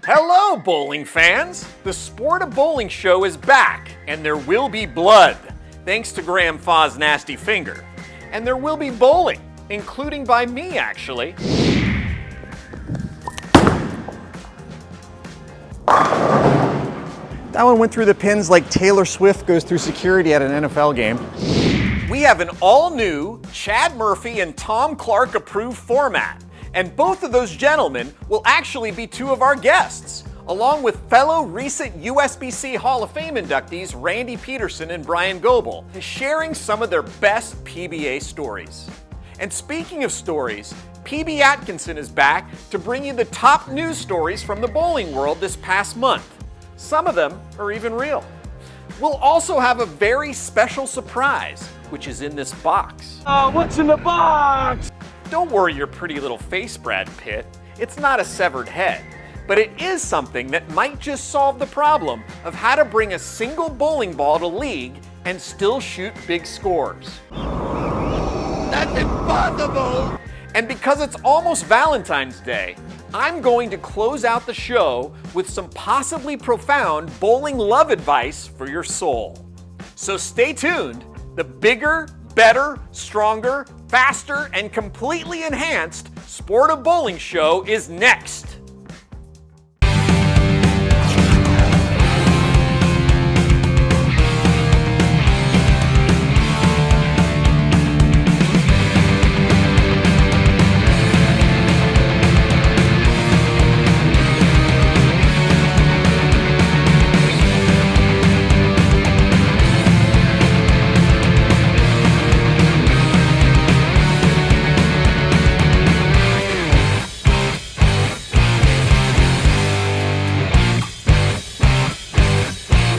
Hello, bowling fans! The Sport of Bowling show is back, and there will be blood, thanks to Graham Fah's nasty finger. And there will be bowling, including by me, actually. That one went through the pins like Taylor Swift goes through security at an NFL game. We have an all-new Chad Murphy and Tom Clark approved format. And both of those gentlemen will actually be two of our guests, along with fellow recent USBC Hall of Fame inductees Randy Pedersen and Bryan Goebel, sharing some of their best PBA stories. And speaking of stories, PB Atkinson is back to bring you the top news stories from the bowling world this past month. Some of them are even real. We'll also have a very special surprise, which is in this box. What's in the box? Don't worry your pretty little face, Brad Pitt. It's not a severed head, but it is something that might just solve the problem of how to bring a single bowling ball to league and still shoot big scores. That's impossible! And because it's almost Valentine's Day, I'm going to close out the show with some possibly profound bowling love advice for your soul. So stay tuned. The bigger, better, stronger, faster, and completely enhanced Sport of Bowling show is next.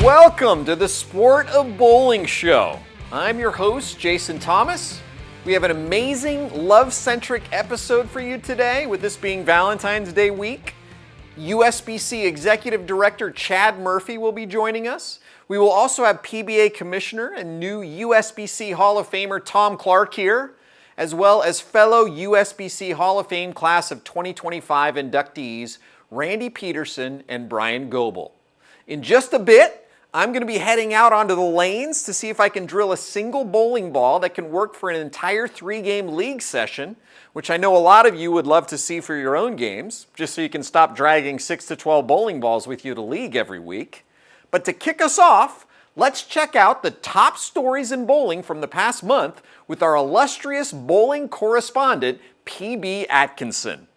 Welcome to the Sport of Bowling show. I'm your host, Jason Thomas. We have an amazing love-centric episode for you today, with this being Valentine's Day week. USBC Executive Director Chad Murphy will be joining us. We will also have PBA Commissioner and new USBC Hall of Famer Tom Clark here, as well as fellow USBC Hall of Fame class of 2025 inductees Randy Pedersen and Bryan Goebel. In just a bit, I'm going to be heading out onto the lanes to see if I can drill a single bowling ball that can work for an entire 3-game league session, which I know a lot of you would love to see for your own games, just so you can stop dragging 6 to 12 bowling balls with you to league every week. But to kick us off, let's check out the top stories in bowling from the past month with our illustrious bowling correspondent, PB Atkinson.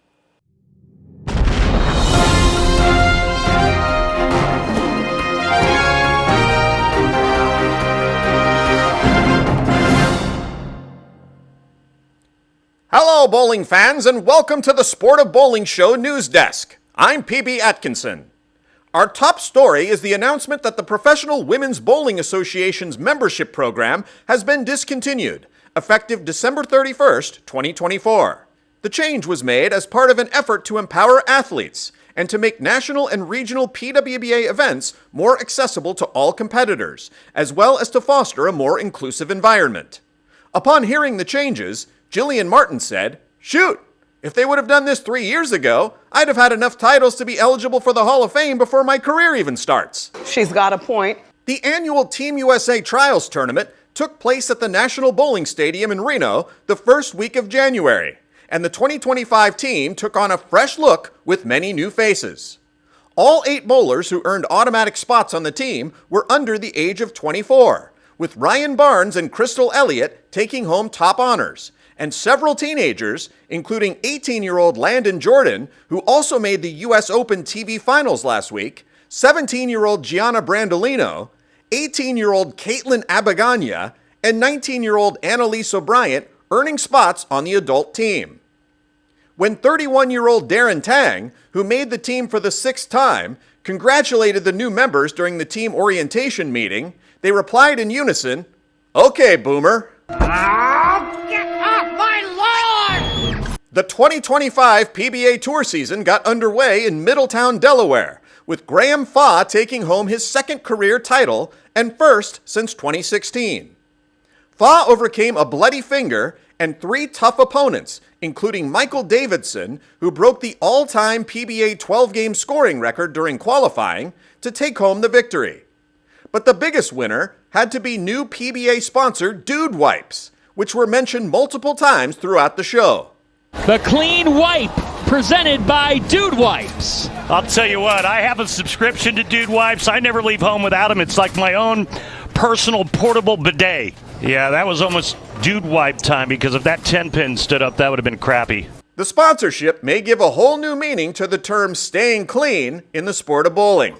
Hello, bowling fans, and welcome to the Sport of Bowling Show News Desk. I'm PB Atkinson. Our top story is the announcement that the Professional Women's Bowling Association's membership program has been discontinued, effective December 31st, 2024. The change was made as part of an effort to empower athletes and to make national and regional PWBA events more accessible to all competitors, as well as to foster a more inclusive environment. Upon hearing the changes, Jillian Martin said, "Shoot, if they would have done this 3 years ago, I'd have had enough titles to be eligible for the Hall of Fame before my career even starts." She's got a point. The annual Team USA Trials Tournament took place at the National Bowling Stadium in Reno the first week of January, and the 2025 team took on a fresh look with many new faces. All 8 bowlers who earned automatic spots on the team were under the age of 24, with Ryan Barnes and Crystal Elliott taking home top honors, and several teenagers, including 18-year-old Landon Jordan, who also made the U.S. Open TV Finals last week, 17-year-old Gianna Brandolino, 18-year-old Caitlin Abaganya, and 19-year-old Annalise O'Brien earning spots on the adult team. When 31-year-old Darren Tang, who made the team for the 6th time, congratulated the new members during the team orientation meeting, they replied in unison, "Okay, Boomer." Get off my lawn! The 2025 PBA Tour season got underway in Middletown, Delaware, with Graham Fah taking home his 2nd career title and 1st since 2016. Fah overcame a bloody finger and 3 tough opponents, including Michael Davidson, who broke the all-time PBA 12-game scoring record during qualifying, to take home the victory. But the biggest winner had to be new PBA sponsor Dude Wipes, which were mentioned multiple times throughout the show. The clean wipe presented by Dude Wipes. I'll tell you what, I have a subscription to Dude Wipes. I never leave home without them. It's like my own personal portable bidet. Yeah, that was almost Dude Wipe time, because if that 10-pin stood up, that would have been crappy. The sponsorship may give a whole new meaning to the term staying clean in the sport of bowling.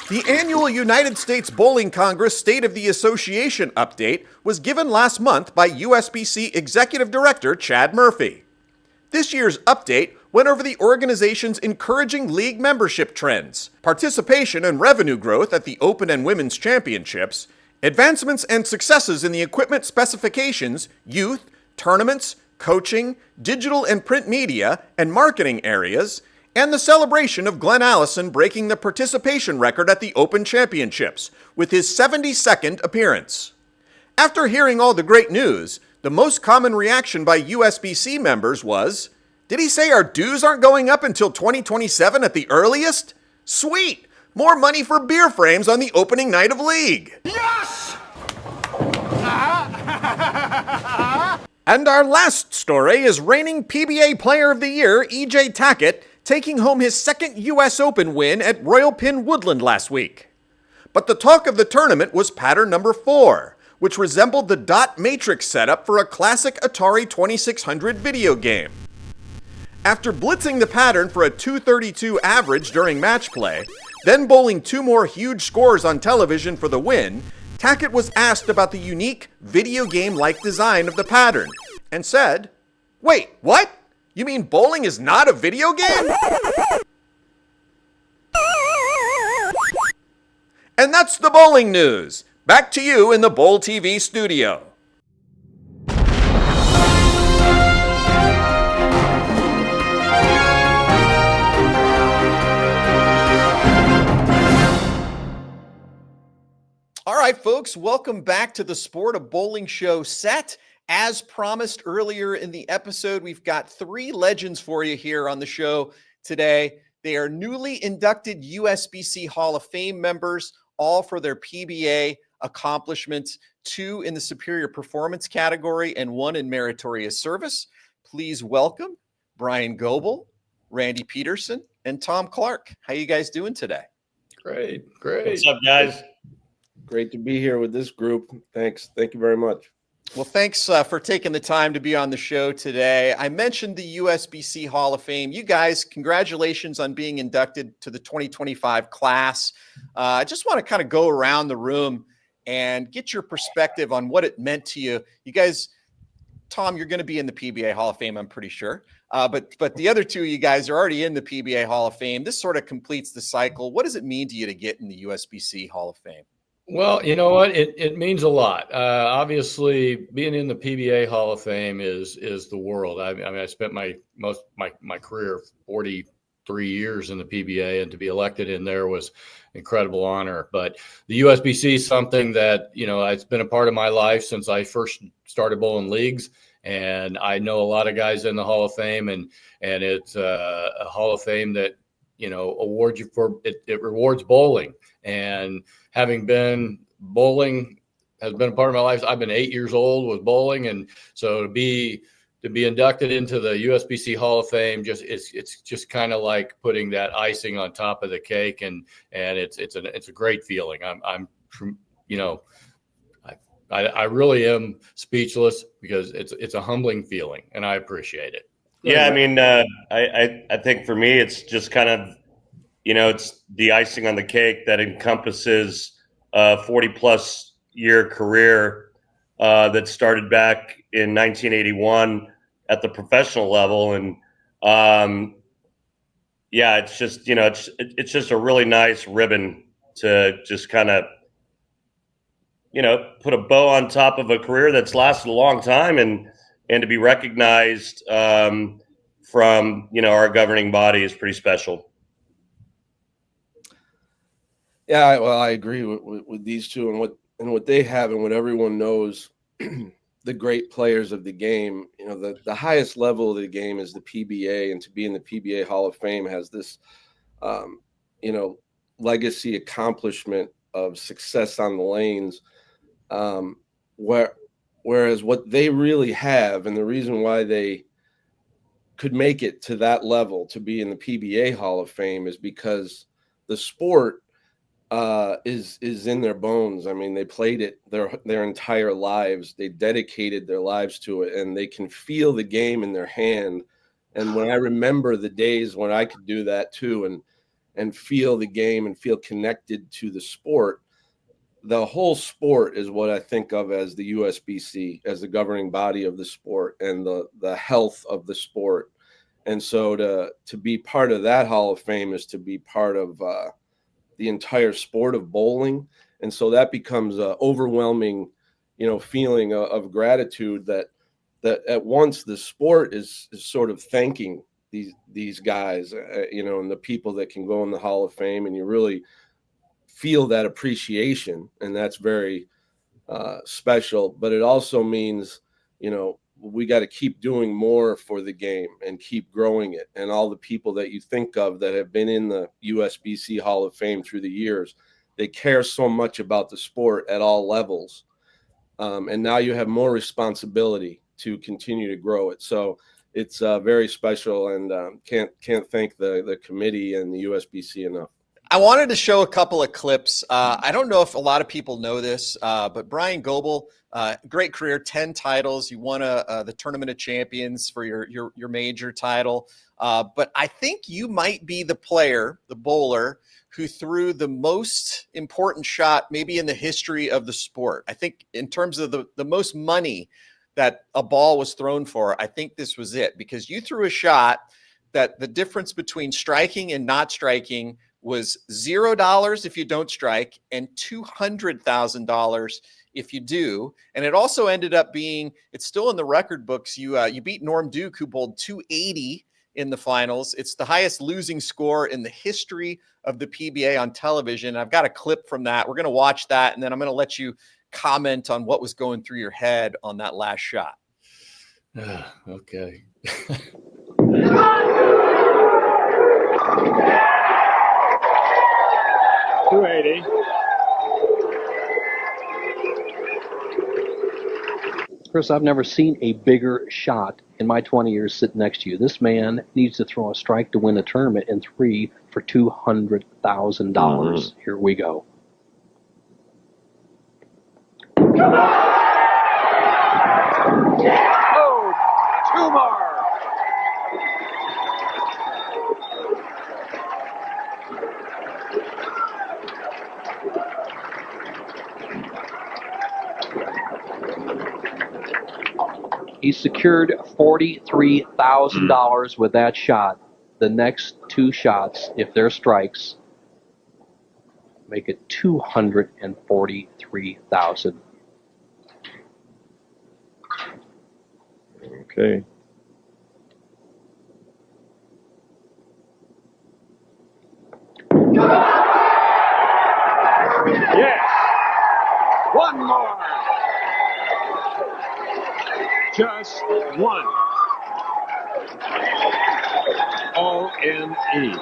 The annual United States Bowling Congress State of the Association update was given last month by USBC Executive Director Chad Murphy. This year's update went over the organization's encouraging league membership trends, participation and revenue growth at the Open and Women's Championships, advancements and successes in the equipment specifications, youth, tournaments, coaching, digital and print media, and marketing areas, and the celebration of Glenn Allison breaking the participation record at the Open Championships with his 72nd appearance. After hearing all the great news, the most common reaction by USBC members was, "Did he say our dues aren't going up until 2027 at the earliest? Sweet! More money for beer frames on the opening night of league." Yes! And our last story is reigning PBA Player of the Year EJ Tackett taking home his second US Open win at Royal Pin Woodland last week. But the talk of the tournament was pattern number 4, which resembled the dot matrix setup for a classic Atari 2600 video game. After blitzing the pattern for a 232 average during match play, then bowling 2 more huge scores on television for the win, Tackett was asked about the unique video game-like design of the pattern and said, "Wait, what? You mean bowling is not a video game?" And that's the bowling news. Back to you in the Bowl TV studio. All right, folks, welcome back to the Sport of Bowling show set. As promised earlier in the episode, we've got 3 legends for you here on the show today. They are newly inducted USBC Hall of Fame members, all for their PBA accomplishments, 2 in the superior performance category and 1 in meritorious service. Please welcome Bryan Goebel, Randy Pedersen, and Tom Clark. How you guys doing today? Great. What's up, guys? Great to be here with this group. Thanks. Thank you very much. Well, thanks for taking the time to be on the show today. I mentioned the USBC Hall of Fame. You guys, congratulations on being inducted to the 2025 class. I just want to kind of go around the room and get your perspective on what it meant to you. You guys, Tom, you're going to be in the PBA Hall of Fame, I'm pretty sure. But the other 2 of you guys are already in the PBA Hall of Fame. This sort of completes the cycle. What does it mean to you to get in the USBC Hall of Fame? Well, you know what? It means a lot. Obviously, being in the PBA Hall of Fame is the world. I mean, I spent my career, 43 years in the PBA, and to be elected in there was incredible honor. But the USBC is something that, it's been a part of my life since I first started bowling leagues. And I know a lot of guys in the Hall of Fame, and it's a Hall of Fame that, awards you for it rewards bowling. And having been bowling has been a part of my life. I've been 8 years old with bowling. And so to be inducted into the USBC Hall of Fame, it's just kind of like putting that icing on top of the cake. And it's a great feeling. I really am speechless because it's a humbling feeling, and I appreciate it. Yeah, I mean, I think for me, it's just kind of, it's the icing on the cake that encompasses a 40-plus year career that started back in 1981 at the professional level. And, it's just, it's just a really nice ribbon to just kind of, put a bow on top of a career that's lasted a long time, and to be recognized from, our governing body is pretty special. Yeah, well, I agree with these two and what what they have and what everyone knows, the great players of the game, the highest level of the game is the PBA, and to be in the PBA Hall of Fame has this, legacy accomplishment of success on the lanes, whereas what they really have, and the reason why they could make it to that level to be in the PBA Hall of Fame is because the sport is in their bones. I mean, they played it their entire lives. They dedicated their lives to it, and they can feel the game in their hand. And when I remember the days when I could do that too, and feel the game and feel connected to the sport, the whole sport is what I think of as the USBC, as the governing body of the sport and the health of the sport. And so to be part of that Hall of Fame is to be part of the entire sport of bowling. And so that becomes an overwhelming, feeling of gratitude that at once the sport is sort of thanking these guys, and the people that can go in the Hall of Fame, and you really feel that appreciation, and that's very special. But it also means, we got to keep doing more for the game and keep growing it. And all the people that you think of that have been in the USBC Hall of Fame through the years, they care so much about the sport at all levels. And now you have more responsibility to continue to grow it. So it's very special, and can't thank the committee and the USBC enough. I wanted to show a couple of clips. I don't know if a lot of people know this, but Bryan Goebel, great career, 10 titles. You won the Tournament of Champions for your major title. But I think you might be the player, the bowler, who threw the most important shot maybe in the history of the sport. I think in terms of the most money that a ball was thrown for, I think this was it, because you threw a shot that the difference between striking and not striking was $0 if you don't strike and $200,000 if you do. And it also ended up being, it's still in the record books. You beat Norm Duke, who bowled 280 in the finals. It's the highest losing score in the history of the PBA on television. I've got a clip from that. We're going to watch that, and then I'm going to let you comment on what was going through your head on that last shot. Okay. 280. Chris, I've never seen a bigger shot in my 20 years sitting next to you. This man needs to throw a strike to win a tournament in 3 for $200,000. Here we go. Oh, 2 more. He secured $43,000 with that shot. The next 2 shots, if they're strikes, make it $243,000. Okay. Yes. 1 more. Just 1. O-N-E.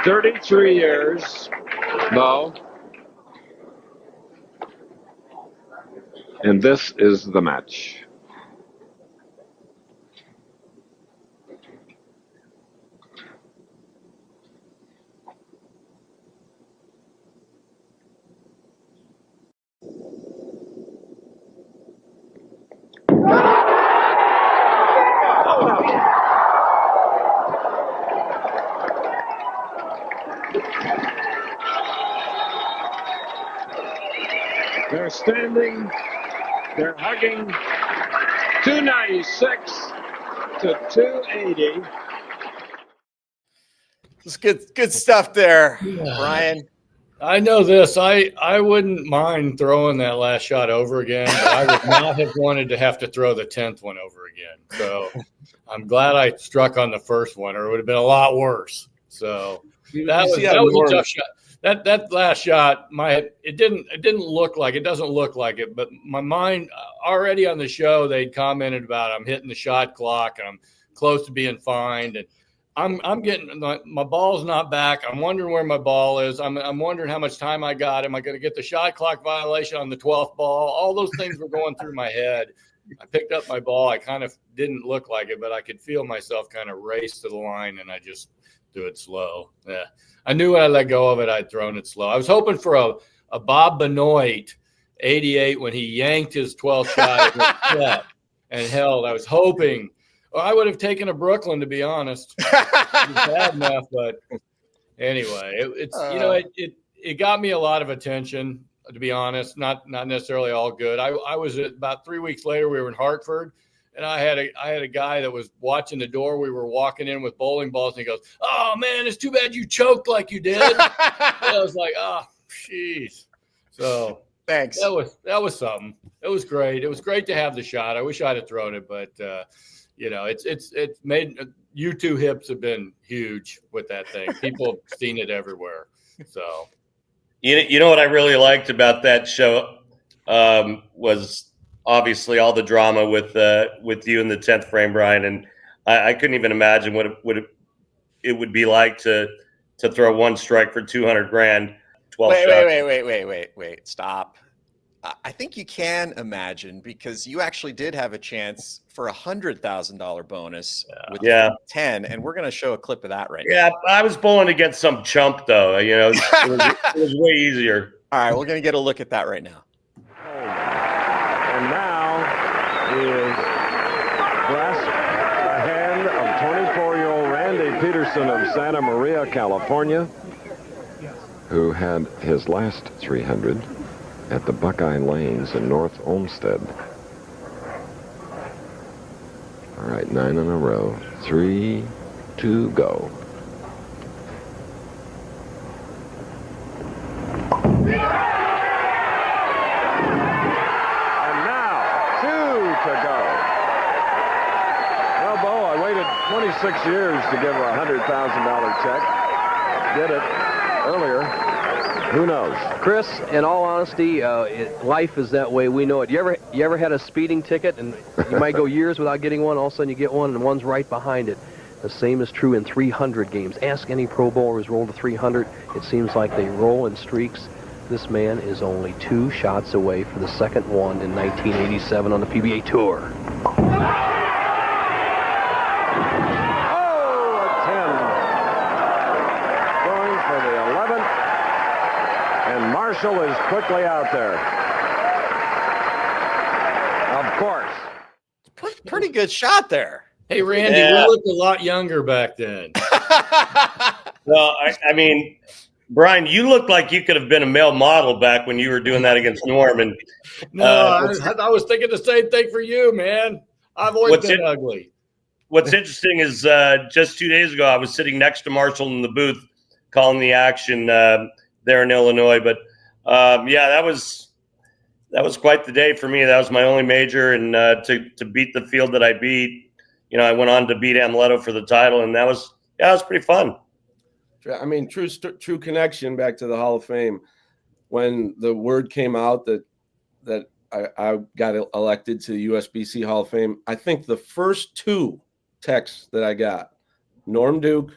33 years, Bo. And this is the match. They're standing, they're hugging. 296 to 280. It's good stuff there, Brian. I know this. I wouldn't mind throwing that last shot over again, but I would not have wanted to have to throw the 10th one over again. So I'm glad I struck on the first one, or it would have been a lot worse. So that was a tough shot. that last shot, it doesn't look like it, but my mind already on the show, they'd commented about I'm hitting the shot clock and I'm close to being fined, and I'm getting my ball's not back. I'm wondering where my ball is. I'm wondering how much time I got. Am I going to get the shot clock violation on the 12th ball? All those things were going through my head. I picked up my ball. I kind of didn't look like it, but I could feel myself kind of race to the line, and I just do it slow. Yeah. I knew when I let go of it, I'd thrown it slow. I was hoping for a Bob Benoit 88 when he yanked his 12th shot and held. I was hoping. Well, I would have taken a Brooklyn, to be honest. It was bad enough, but anyway, it got me a lot of attention, to be honest. Not necessarily all good. I was about 3 weeks later. We were in Hartford. And I had a guy that was watching the door. We were walking in with bowling balls, and he goes, "Oh man, it's too bad you choked like you did." And I was like, "Oh, jeez." So thanks. That was something. It was great. It was great to have the shot. I wish I'd have thrown it, but it's made U2 hips have been huge with that thing. People have seen it everywhere. So you know what I really liked about that show was obviously all the drama with you in the 10th frame, Brian, and I couldn't even imagine what it would be like to throw one strike for $200,000. 12 shots. Wait, stop. I think you can imagine, because you actually did have a chance for $100,000 bonus with 10, and we're going to show a clip of that right now. Yeah, I was bowling against some chump though. It was way easier. All right, we're going to get a look at that right now. And now is grasp the hand of 24-year-old Randy Pedersen of Santa Maria, California, who had his last 300 at the Buckeye Lanes in North Olmsted. All right, 9 in a row. 3, 2, go. Well, Bo, I waited 26 years to give a $100,000 check. Did it earlier. Who knows? Chris, in all honesty, life is that way. We know it. You ever had a speeding ticket, and you might go years without getting one, all of a sudden you get one, and one's right behind it. The same is true in 300 games. Ask any Pro Bowler who's rolled a 300. It seems like they roll in streaks. This man is only 2 shots away for the second one in 1987 on the PBA Tour. Marshall is quickly out there. Of course. Pretty good shot there. Hey, Randy, we looked a lot younger back then. Well, I mean, Brian, you looked like you could have been a male model back when you were doing that against Norm. And no, I was thinking the same thing for you, man. I've always been ugly. What's interesting is just 2 days ago, I was sitting next to Marshall in the booth calling the action there in Illinois. But that was quite the day for me. That was my only major, and to beat the field that I beat, I went on to beat Amuleto for the title, and that was pretty fun. I mean, true connection back to the Hall of Fame. When the word came out that I got elected to the USBC Hall of Fame, I think the first 2 texts that I got, Norm Duke,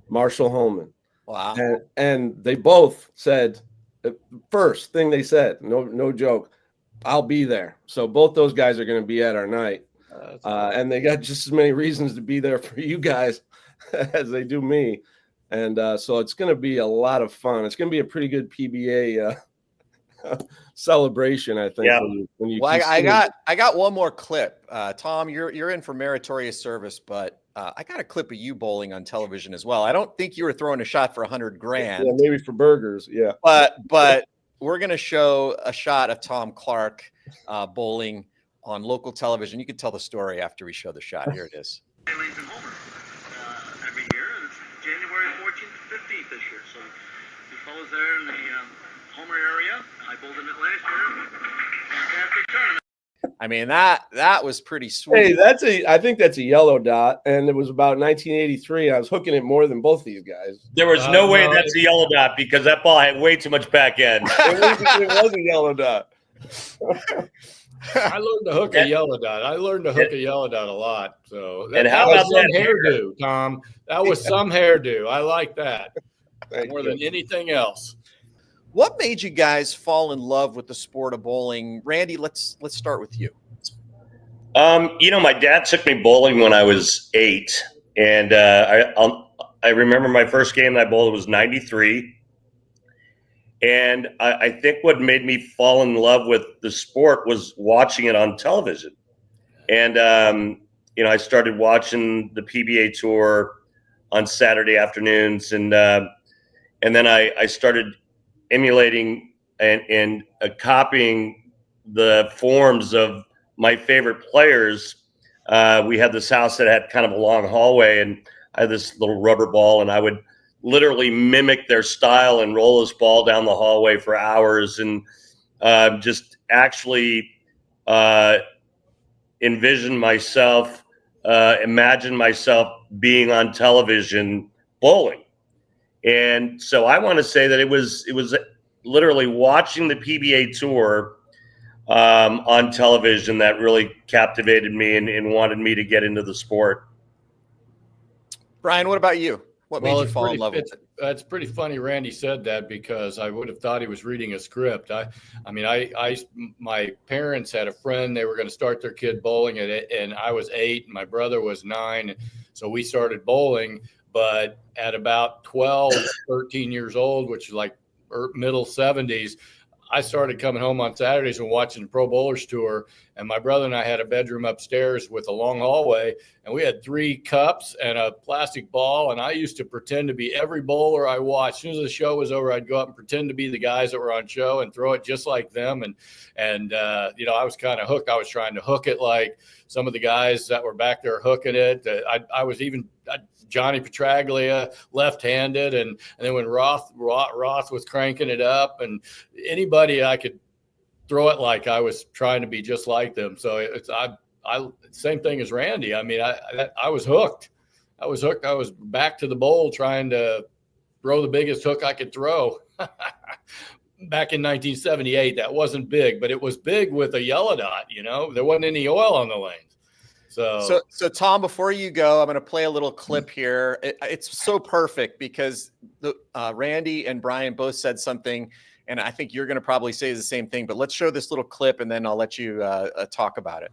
Marshall Holman. Wow. And they both said, the first thing they said, no joke, I'll be there. So both those guys are going to be at our night. And they got just as many reasons to be there for you guys as they do me. And so it's going to be a lot of fun. It's going to be a pretty good PBA celebration, I think. Yeah. When you I got one more clip. Tom, you're in for meritorious service, but I got a clip of you bowling on television as well. I don't think you were throwing a shot for $100,000. Yeah, maybe for burgers. Yeah. But we're going to show a shot of Tom Clark bowling on local television. You can tell the story after we show the shot. Here it is. Lincoln Homer every year. It's January 14th to 15th this year. So he follows there in the Homer area. I bowled in it last year. Fantastic tournament. I mean, that was pretty sweet. Hey, I think that's a yellow dot, and it was about 1983. I was hooking it more than both these guys. There was no way that's a yellow dot because that ball had way too much back end. It was a yellow dot. I learned to hook a yellow dot. I learned to hook a yellow dot a lot. So and how about some hairdo, Tom? That was some hairdo. I like that more than anything else. What made you guys fall in love with the sport of bowling? Randy, let's start with you. My dad took me bowling when I was 8, and I remember my first game that I bowled was 93. And I think what made me fall in love with the sport was watching it on television. And, I started watching the PBA Tour on Saturday afternoons. And then I started emulating and copying the forms of my favorite players. We had this house that had kind of a long hallway, and I had this little rubber ball, and I would literally mimic their style and roll this ball down the hallway for hours, and just actually imagine myself being on television bowling. And so I want to say that it was literally watching the PBA Tour on television that really captivated me and wanted me to get into the sport. Brian, what about you? What made you fall in love with it? It's pretty funny Randy said that, because I would have thought he was reading a script. My parents had a friend, they were going to start their kid bowling and I was 8 and my brother was 9. So we started bowling, but at about 12, 13 years old, which is like middle 70s, I started coming home on Saturdays and watching the Pro Bowlers Tour, and my brother and I had a bedroom upstairs with a long hallway, and we had 3 cups and a plastic ball, and I used to pretend to be every bowler I watched. As soon as the show was over, I'd go up and pretend to be the guys that were on show and throw it just like them, and I was kind of hooked. I was trying to hook it like some of the guys that were back there hooking it. I was even Johnny Petraglia, left-handed, and then when Roth was cranking it up, and anybody I could throw it like, I was trying to be just like them. So I same thing as Randy. I mean, I was hooked. I was hooked. I was back to the bowl trying to throw the biggest hook I could throw. Back in 1978, that wasn't big, but it was big with a yellow dot. There wasn't any oil on the lanes. So Tom, before you go, I'm going to play a little clip here. It's so perfect because Randy and Brian both said something, and I think you're going to probably say the same thing. But let's show this little clip, and then I'll let you talk about it.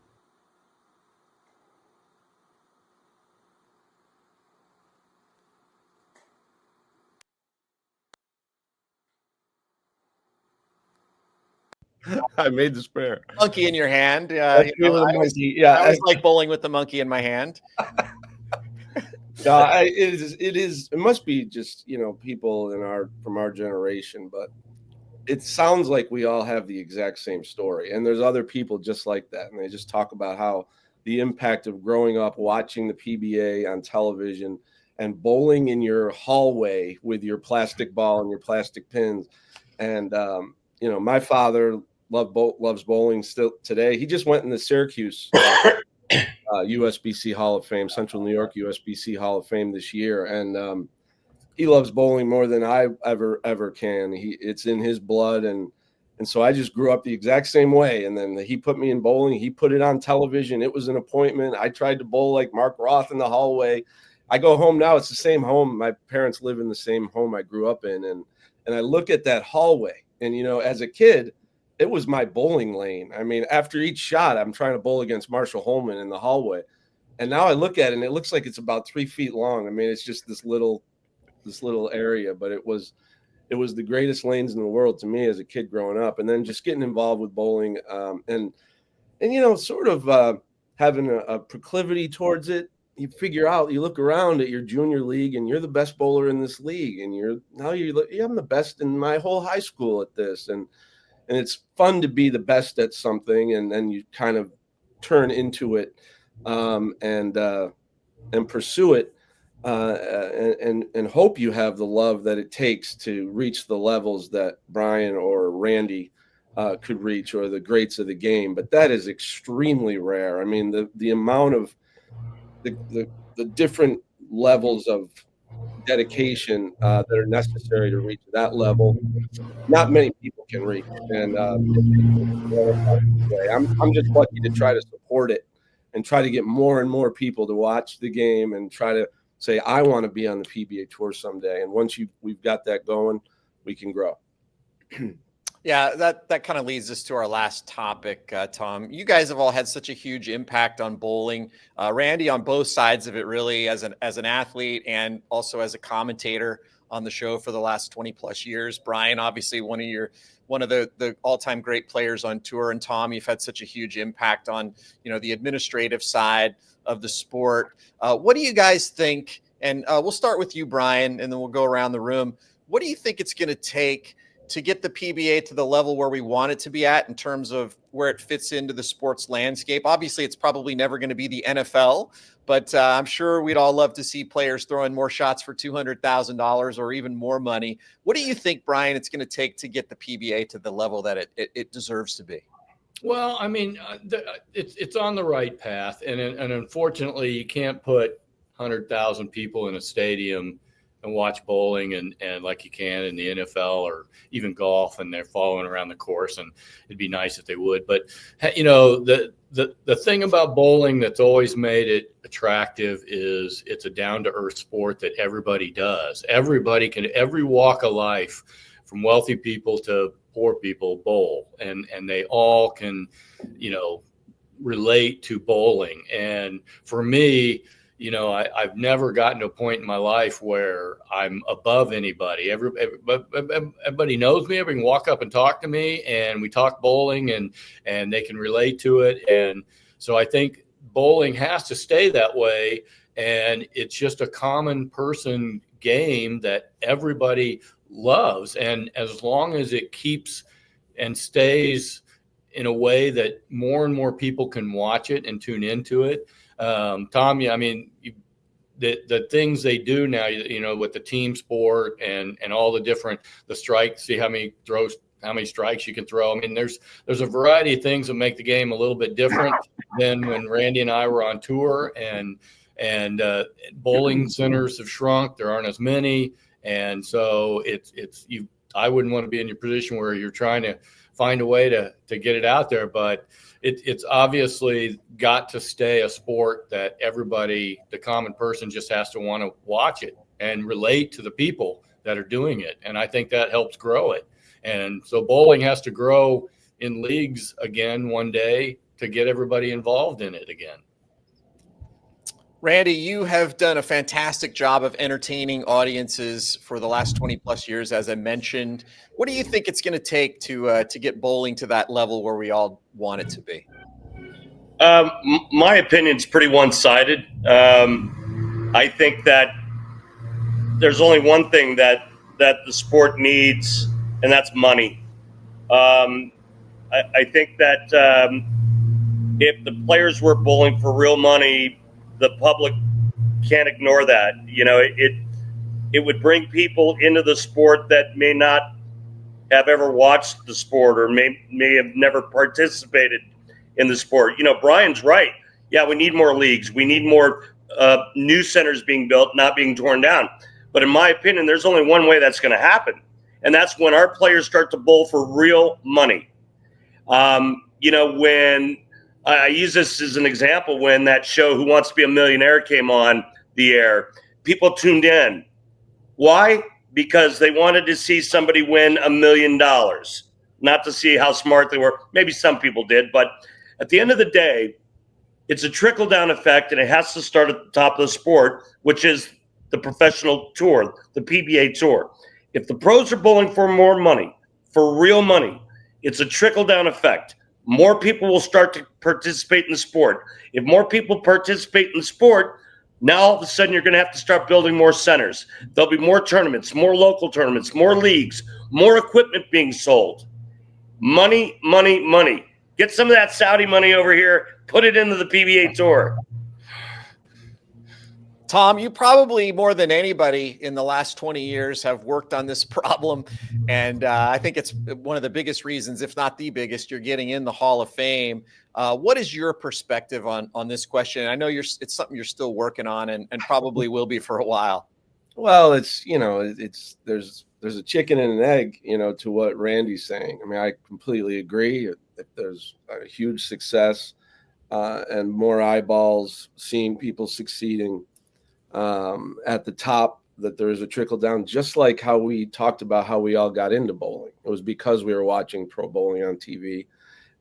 I made the spare. Monkey in your hand. I was like bowling with the monkey in my hand. It must be just, people from our generation, but it sounds like we all have the exact same story. And there's other people just like that. And they just talk about how the impact of growing up watching the PBA on television and bowling in your hallway with your plastic ball and your plastic pins. And, my father loves bowling still today. He just went in the Syracuse USBC Hall of Fame, Central New York USBC Hall of Fame this year. And he loves bowling more than I ever can. It's in his blood. And so I just grew up the exact same way. And then he put me in bowling. He put it on television. It was an appointment. I tried to bowl like Mark Roth in the hallway. I go home now. It's the same home. My parents live in the same home I grew up in. And I look at that hallway. And, as a kid, it was my bowling lane. I mean, after each shot, I'm trying to bowl against Marshall Holman in the hallway. And now I look at it, and it looks like it's about 3 feet long. I mean, it's just this little area, but it was the greatest lanes in the world to me as a kid growing up. And then just getting involved with bowling and sort of having a proclivity towards it. You look around at your junior league, and you're the best bowler in this league. And I'm the best in my whole high school at this. And it's fun to be the best at something. And then you kind of turn into it and pursue it and hope you have the love that it takes to reach the levels that Brian or Randy could reach, or the greats of the game, but that is extremely rare. I mean, the amount of the different levels of dedication that are necessary to reach that level, not many people can reach, and I'm just lucky to try to support it and try to get more and more people to watch the game and try to say, I want to be on the PBA Tour someday. And once we've got that going, we can grow. Yeah, that kind of leads us to our last topic, Tom. You guys have all had such a huge impact on bowling. Randy, on both sides of it, really, as an athlete and also as a commentator on the show for the last 20 plus years. Bryan, obviously one of the all-time great players on tour, and Tom, you've had such a huge impact on the administrative side of the sport. What do you guys think? And we'll start with you, Bryan, and then we'll go around the room. What do you think it's going to take to get the PBA to the level where we want it to be at in terms of where it fits into the sports landscape? Obviously, it's probably never going to be the NFL, but I'm sure we'd all love to see players throwing more shots for $200,000 or even more money. What do you think, Bryan, it's going to take to get the PBA to the level that it deserves to be? Well, I mean, it's on the right path, and unfortunately, you can't put 100,000 people in a stadium and watch bowling and like you can in the NFL or even golf, and they're following around the course, and it'd be nice if they would. But the thing about bowling that's always made it attractive is it's a down-to-earth sport that everybody does. Everybody can, every walk of life, from wealthy people to poor people, bowl, and they all can relate to bowling. And for me, I've never gotten to a point in my life where I'm above anybody. Everybody knows me. Everybody can walk up and talk to me, and we talk bowling, and they can relate to it. And so I think bowling has to stay that way. And it's just a common person game that everybody loves. And as long as it keeps and stays in a way that more and more people can watch it and tune into it. Tom, I mean, the things they do now, with the team sport and all the strikes, see how many strikes you can throw. I mean, there's a variety of things that make the game a little bit different than when Randy and I were on tour, and bowling centers have shrunk. There aren't as many. And so I wouldn't want to be in your position where you're trying to find a way to get it out there, but it's obviously got to stay a sport that everybody, the common person, just has to want to watch it and relate to the people that are doing it. And I think that helps grow it. And so bowling has to grow in leagues again one day to get everybody involved in it again. Randy, you have done a fantastic job of entertaining audiences for the last 20 plus years, as I mentioned. What do you think it's going to take to get bowling to that level where we all want it to be? My opinion's pretty one-sided. I think that there's only one thing that the sport needs, and that's money. I think that if the players were bowling for real money, the public can't ignore that. It would bring people into the sport that may not have ever watched the sport or may have never participated in the sport. Bryan's right. Yeah, we need more leagues. We need more new centers being built, not being torn down. But in my opinion, there's only one way that's going to happen, and that's when our players start to bowl for real money. When I use this as an example, when that show Who Wants to Be a Millionaire came on the air, people tuned in. Why? Because they wanted to see somebody win $1 million, not to see how smart they were. Maybe some people did, but at the end of the day, it's a trickle-down effect, and it has to start at the top of the sport, which is the professional tour, the PBA Tour. If the pros are bowling for more money, for real money, it's a trickle-down effect. More people will start to participate in the sport. If more people participate in the sport, now all of a sudden you're going to have to start building more centers. There'll be more tournaments, more local tournaments, more leagues, more equipment being sold. Money, money, money. Get some of that Saudi money over here, put it into the PBA Tour. Tom, you probably more than anybody in the last 20 years have worked on this problem. And I think it's one of the biggest reasons, if not the biggest, you're getting in the Hall of Fame. What is your perspective on this question? I know it's something you're still working on and probably will be for a while. Well, it's, there's a chicken and an egg, to what Randy's saying. I mean, I completely agree. If there's a huge success and more eyeballs seeing people succeeding at the top, that there is a trickle down, just like how we talked about how we all got into bowling. It was because we were watching pro bowling on TV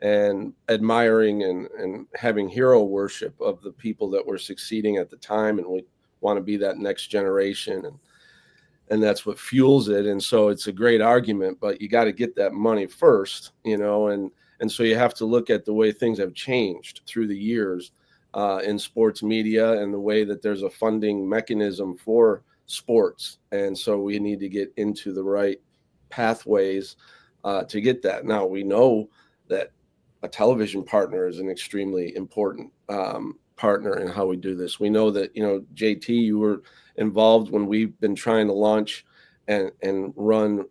and admiring and having hero worship of the people that were succeeding at the time, and we want to be that next generation, and that's what fuels it. And so it's a great argument, but you got to get that money first, and so you have to look at the way things have changed through the years in sports media and the way that there's a funding mechanism for sports. And so we need to get into the right pathways to get that. Now, we know that a television partner is an extremely important partner in how we do this. We know that, JT, you were involved when we've been trying to launch and run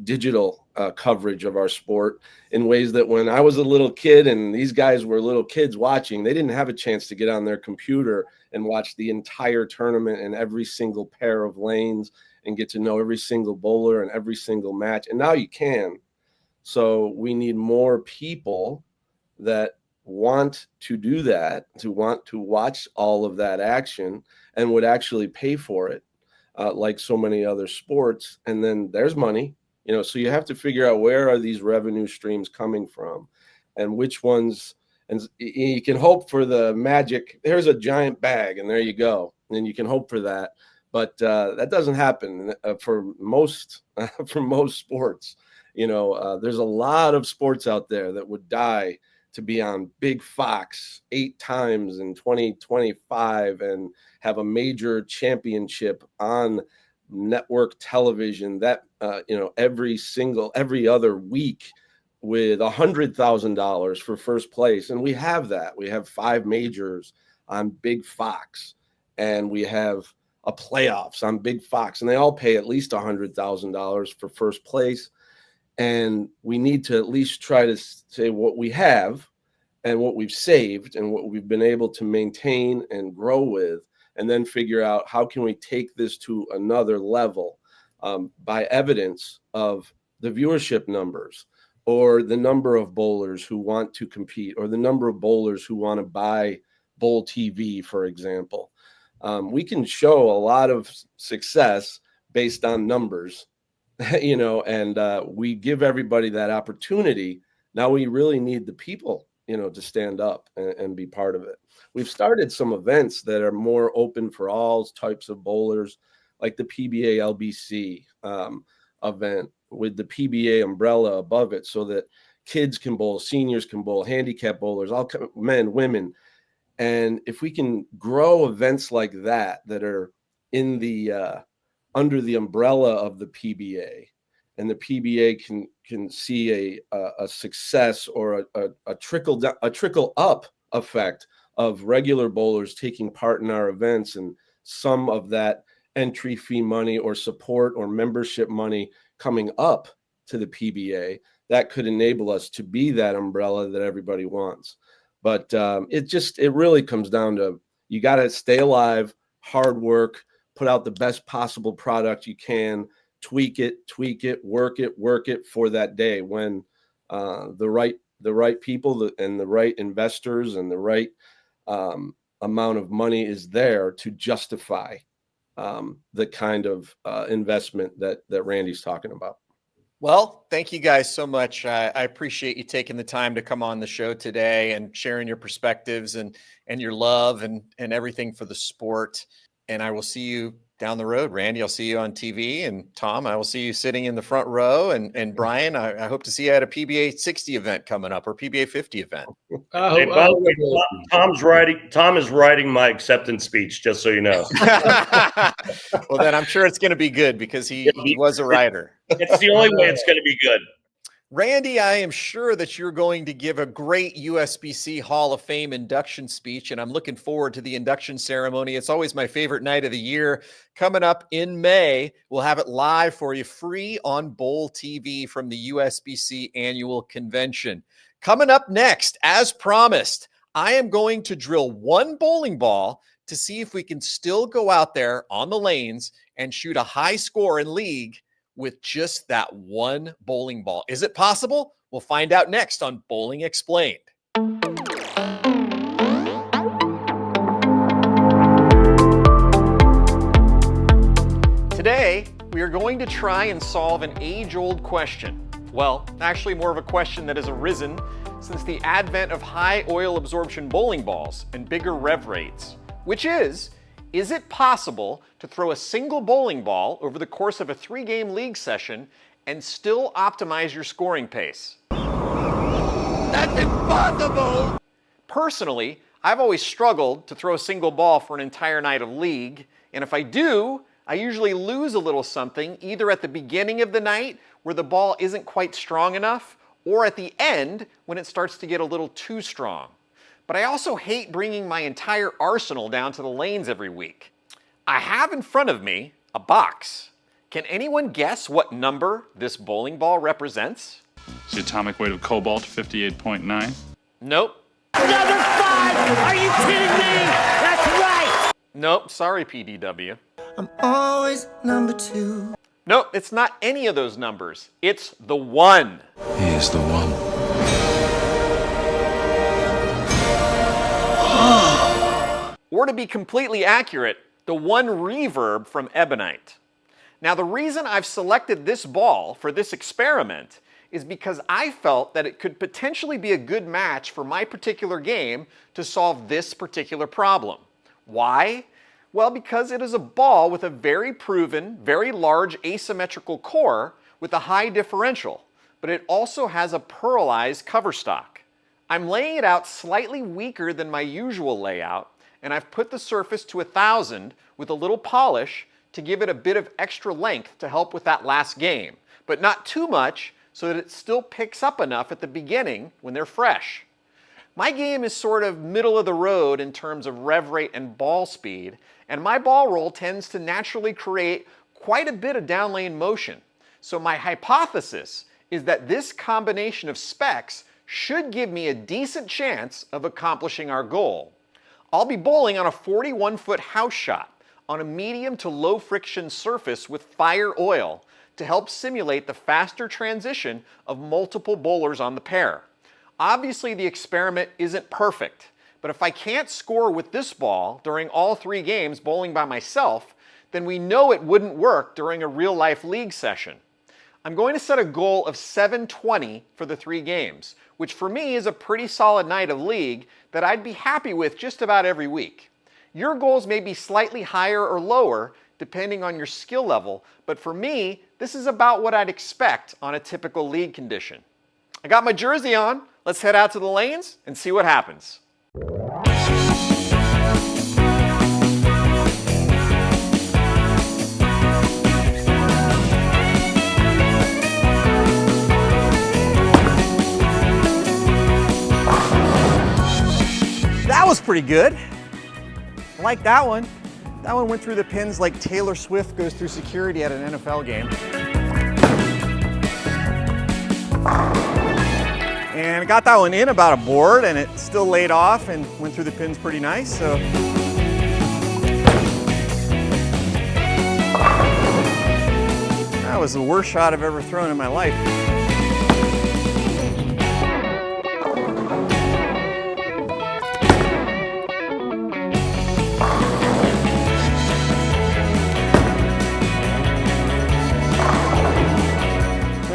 digital coverage of our sport in ways that when I was a little kid and these guys were little kids watching, they didn't have a chance to get on their computer and watch the entire tournament and every single pair of lanes and get to know every single bowler and every single match. And now you can. So we need more people that want to do that, to want to watch all of that action and would actually pay for it, like so many other sports. And then there's money, so you have to figure out where are these revenue streams coming from and which ones, and you can hope for the magic. There's a giant bag and there you go. And you can hope for that. But that doesn't happen for most sports. There's a lot of sports out there that would die to be on Big Fox 8 times in 2025 and have a major championship on network television that, every other week with $100,000 for first place. And we have that. We have 5 majors on Big Fox, and we have a playoffs on Big Fox, and they all pay at least $100,000 for first place. And we need to at least try to say what we have and what we've saved and what we've been able to maintain and grow with, and then figure out how can we take this to another level by evidence of the viewership numbers or the number of bowlers who want to compete or the number of bowlers who want to buy Bowl TV, for example. We can show a lot of success based on numbers. And we give everybody that opportunity. Now we really need the people, to stand up and be part of it. We've started some events that are more open for all types of bowlers, like the PBA LBC event with the PBA umbrella above it, so that kids can bowl, seniors can bowl, handicap bowlers, all men, women. And if we can grow events like that are in the under the umbrella of the PBA, and the PBA can see a success or a trickle up effect of regular bowlers taking part in our events, and some of that entry fee money or support or membership money coming up to the PBA, that could enable us to be that umbrella that everybody wants. But it really comes down to, you got to stay alive, hard work, put out the best possible product you can, tweak it, work it for that day when the right people and the right investors and the right amount of money is there to justify the kind of investment that Randy's talking about. Well, thank you guys so much. I appreciate you taking the time to come on the show today and sharing your perspectives and your love and everything for the sport. And I will see you down the road. Randy, I'll see you on TV. And Tom, I will see you sitting in the front row. And Brian, I hope to see you at a PBA 60 event coming up, or PBA 50 event. Hey, by the way, Tom is writing my acceptance speech, just so you know. Well, then I'm sure it's going to be good because he was a writer. It's the only way it's going to be good. Randy, I am sure that you're going to give a great USBC Hall of Fame induction speech, and I'm looking forward to the induction ceremony. It's always my favorite night of the year. Coming up in May, we'll have it live for you free on Bowl TV from the USBC annual convention. Coming up next, as promised, I am going to drill one bowling ball to see if we can still go out there on the lanes and shoot a high score in league with just that one bowling ball. Is it possible? We'll find out next on Bowling Explained. Today, we are going to try and solve an age-old question. Well, actually more of a question that has arisen since the advent of high oil absorption bowling balls and bigger rev rates, which is it possible to throw a single bowling ball over the course of a 3-game league session and still optimize your scoring pace? That's impossible! Personally, I've always struggled to throw a single ball for an entire night of league, and if I do, I usually lose a little something either at the beginning of the night where the ball isn't quite strong enough, or at the end when it starts to get a little too strong. But I also hate bringing my entire arsenal down to the lanes every week. I have in front of me a box. Can anyone guess what number this bowling ball represents? The atomic weight of cobalt, 58.9. Nope. Another 5! Are you kidding me? That's right! Nope, sorry PDW. I'm always number 2. Nope, it's not any of those numbers. It's the 1. He is the one. Or to be completely accurate, the 1 reverb from ebonite. Now the reason I've selected this ball for this experiment is because I felt that it could potentially be a good match for my particular game to solve this particular problem. Why? Well, because it is a ball with a very proven, very large asymmetrical core with a high differential, but it also has a pearlized cover stock. I'm laying it out slightly weaker than my usual layout, and I've put the surface to 1000 with a little polish to give it a bit of extra length to help with that last game, but not too much so that it still picks up enough at the beginning when they're fresh. My game is sort of middle of the road in terms of rev rate and ball speed, and my ball roll tends to naturally create quite a bit of down lane motion. So my hypothesis is that this combination of specs should give me a decent chance of accomplishing our goal. I'll be bowling on a 41-foot house shot on a medium to low friction surface with fire oil to help simulate the faster transition of multiple bowlers on the pair. Obviously the experiment isn't perfect, but if I can't score with this ball during all 3 games bowling by myself, then we know it wouldn't work during a real-life league session. I'm going to set a goal of 720 for the 3 games, which for me is a pretty solid night of league that I'd be happy with just about every week. Your goals may be slightly higher or lower depending on your skill level, but for me, this is about what I'd expect on a typical league condition. I got my jersey on. Let's head out to the lanes and see what happens. That was pretty good. I like that one. That one went through the pins like Taylor Swift goes through security at an NFL game. And I got that one in about a board, and it still laid off and went through the pins pretty nice. So that was the worst shot I've ever thrown in my life.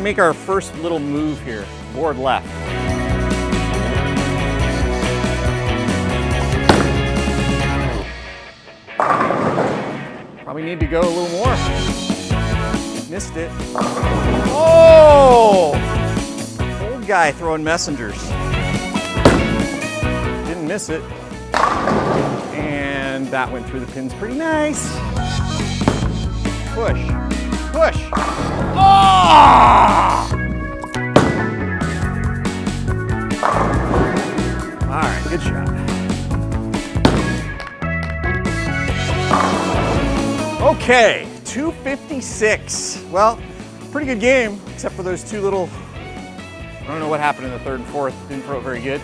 Make our first little move here, board left. Probably need to go a little more. Missed it. Oh! Old guy throwing messengers. Didn't miss it. And that went through the pins pretty nice. Push. Push. Oh! All right, good shot. Okay, 256. Well, pretty good game, except for those two little, I don't know what happened in the third and fourth, didn't throw it very good.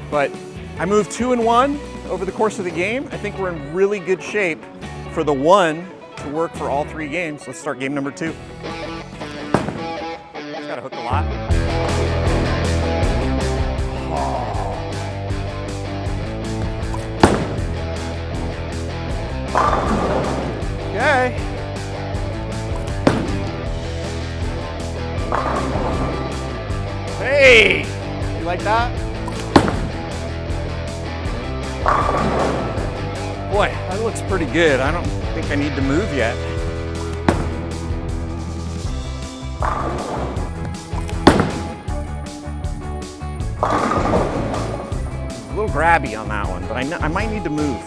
But I moved 2 and 1 over the course of the game. I think we're in really good shape for the 1 to work for all 3 games. Let's start game number 2. Just gotta hook a lot. Okay. Hey, you like that? Boy, that looks pretty good. I don't think I need to move yet. A little grabby on that one, but I might need to move.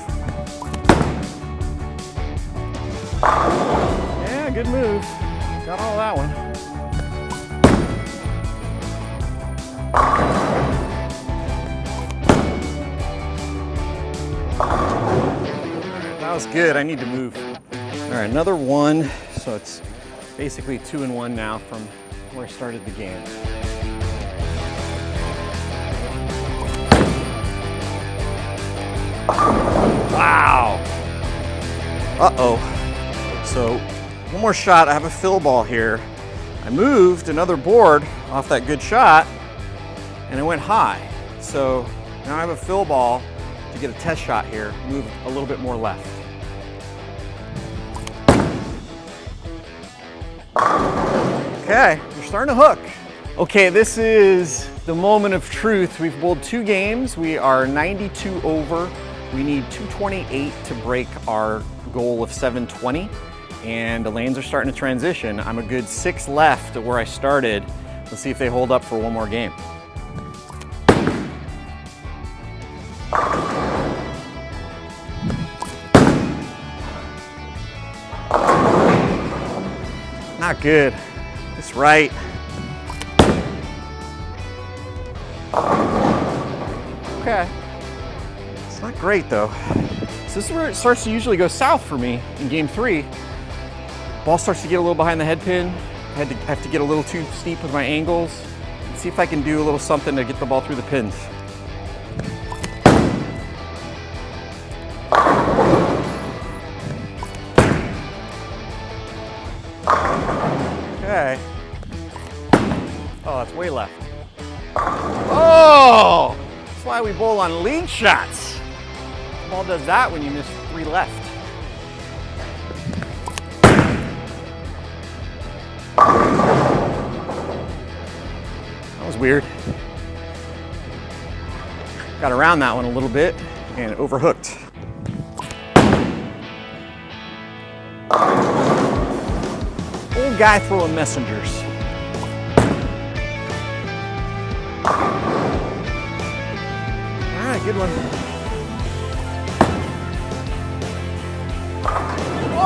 Yeah, good move. Got all that one. That was good. I need to move. All right, another 1. So it's basically 2 and 1 now from where I started the game. Wow. Uh-oh. So one more shot. I have a fill ball here. I moved another board off that good shot and it went high. So now I have a fill ball to get a test shot here, move a little bit more left. Okay, you're starting to hook. Okay, this is the moment of truth. We've bowled 2 games. We are 92 over. We need 228 to break our goal of 720. And the lanes are starting to transition. I'm a good 6 left at where I started. Let's see if they hold up for one more game. Not good. It's right. Okay. It's not great though. So this is where it starts to usually go south for me in game 3. Ball starts to get a little behind the head pin. I have to get a little too steep with my angles. Let's see if I can do a little something to get the ball through the pins. Okay. Oh, that's way left. Oh! That's why we bowl on lead shots. The ball does that when you miss 3 left. That was weird. Got around that one a little bit and overhooked. Old guy throwing messengers. All right, good one.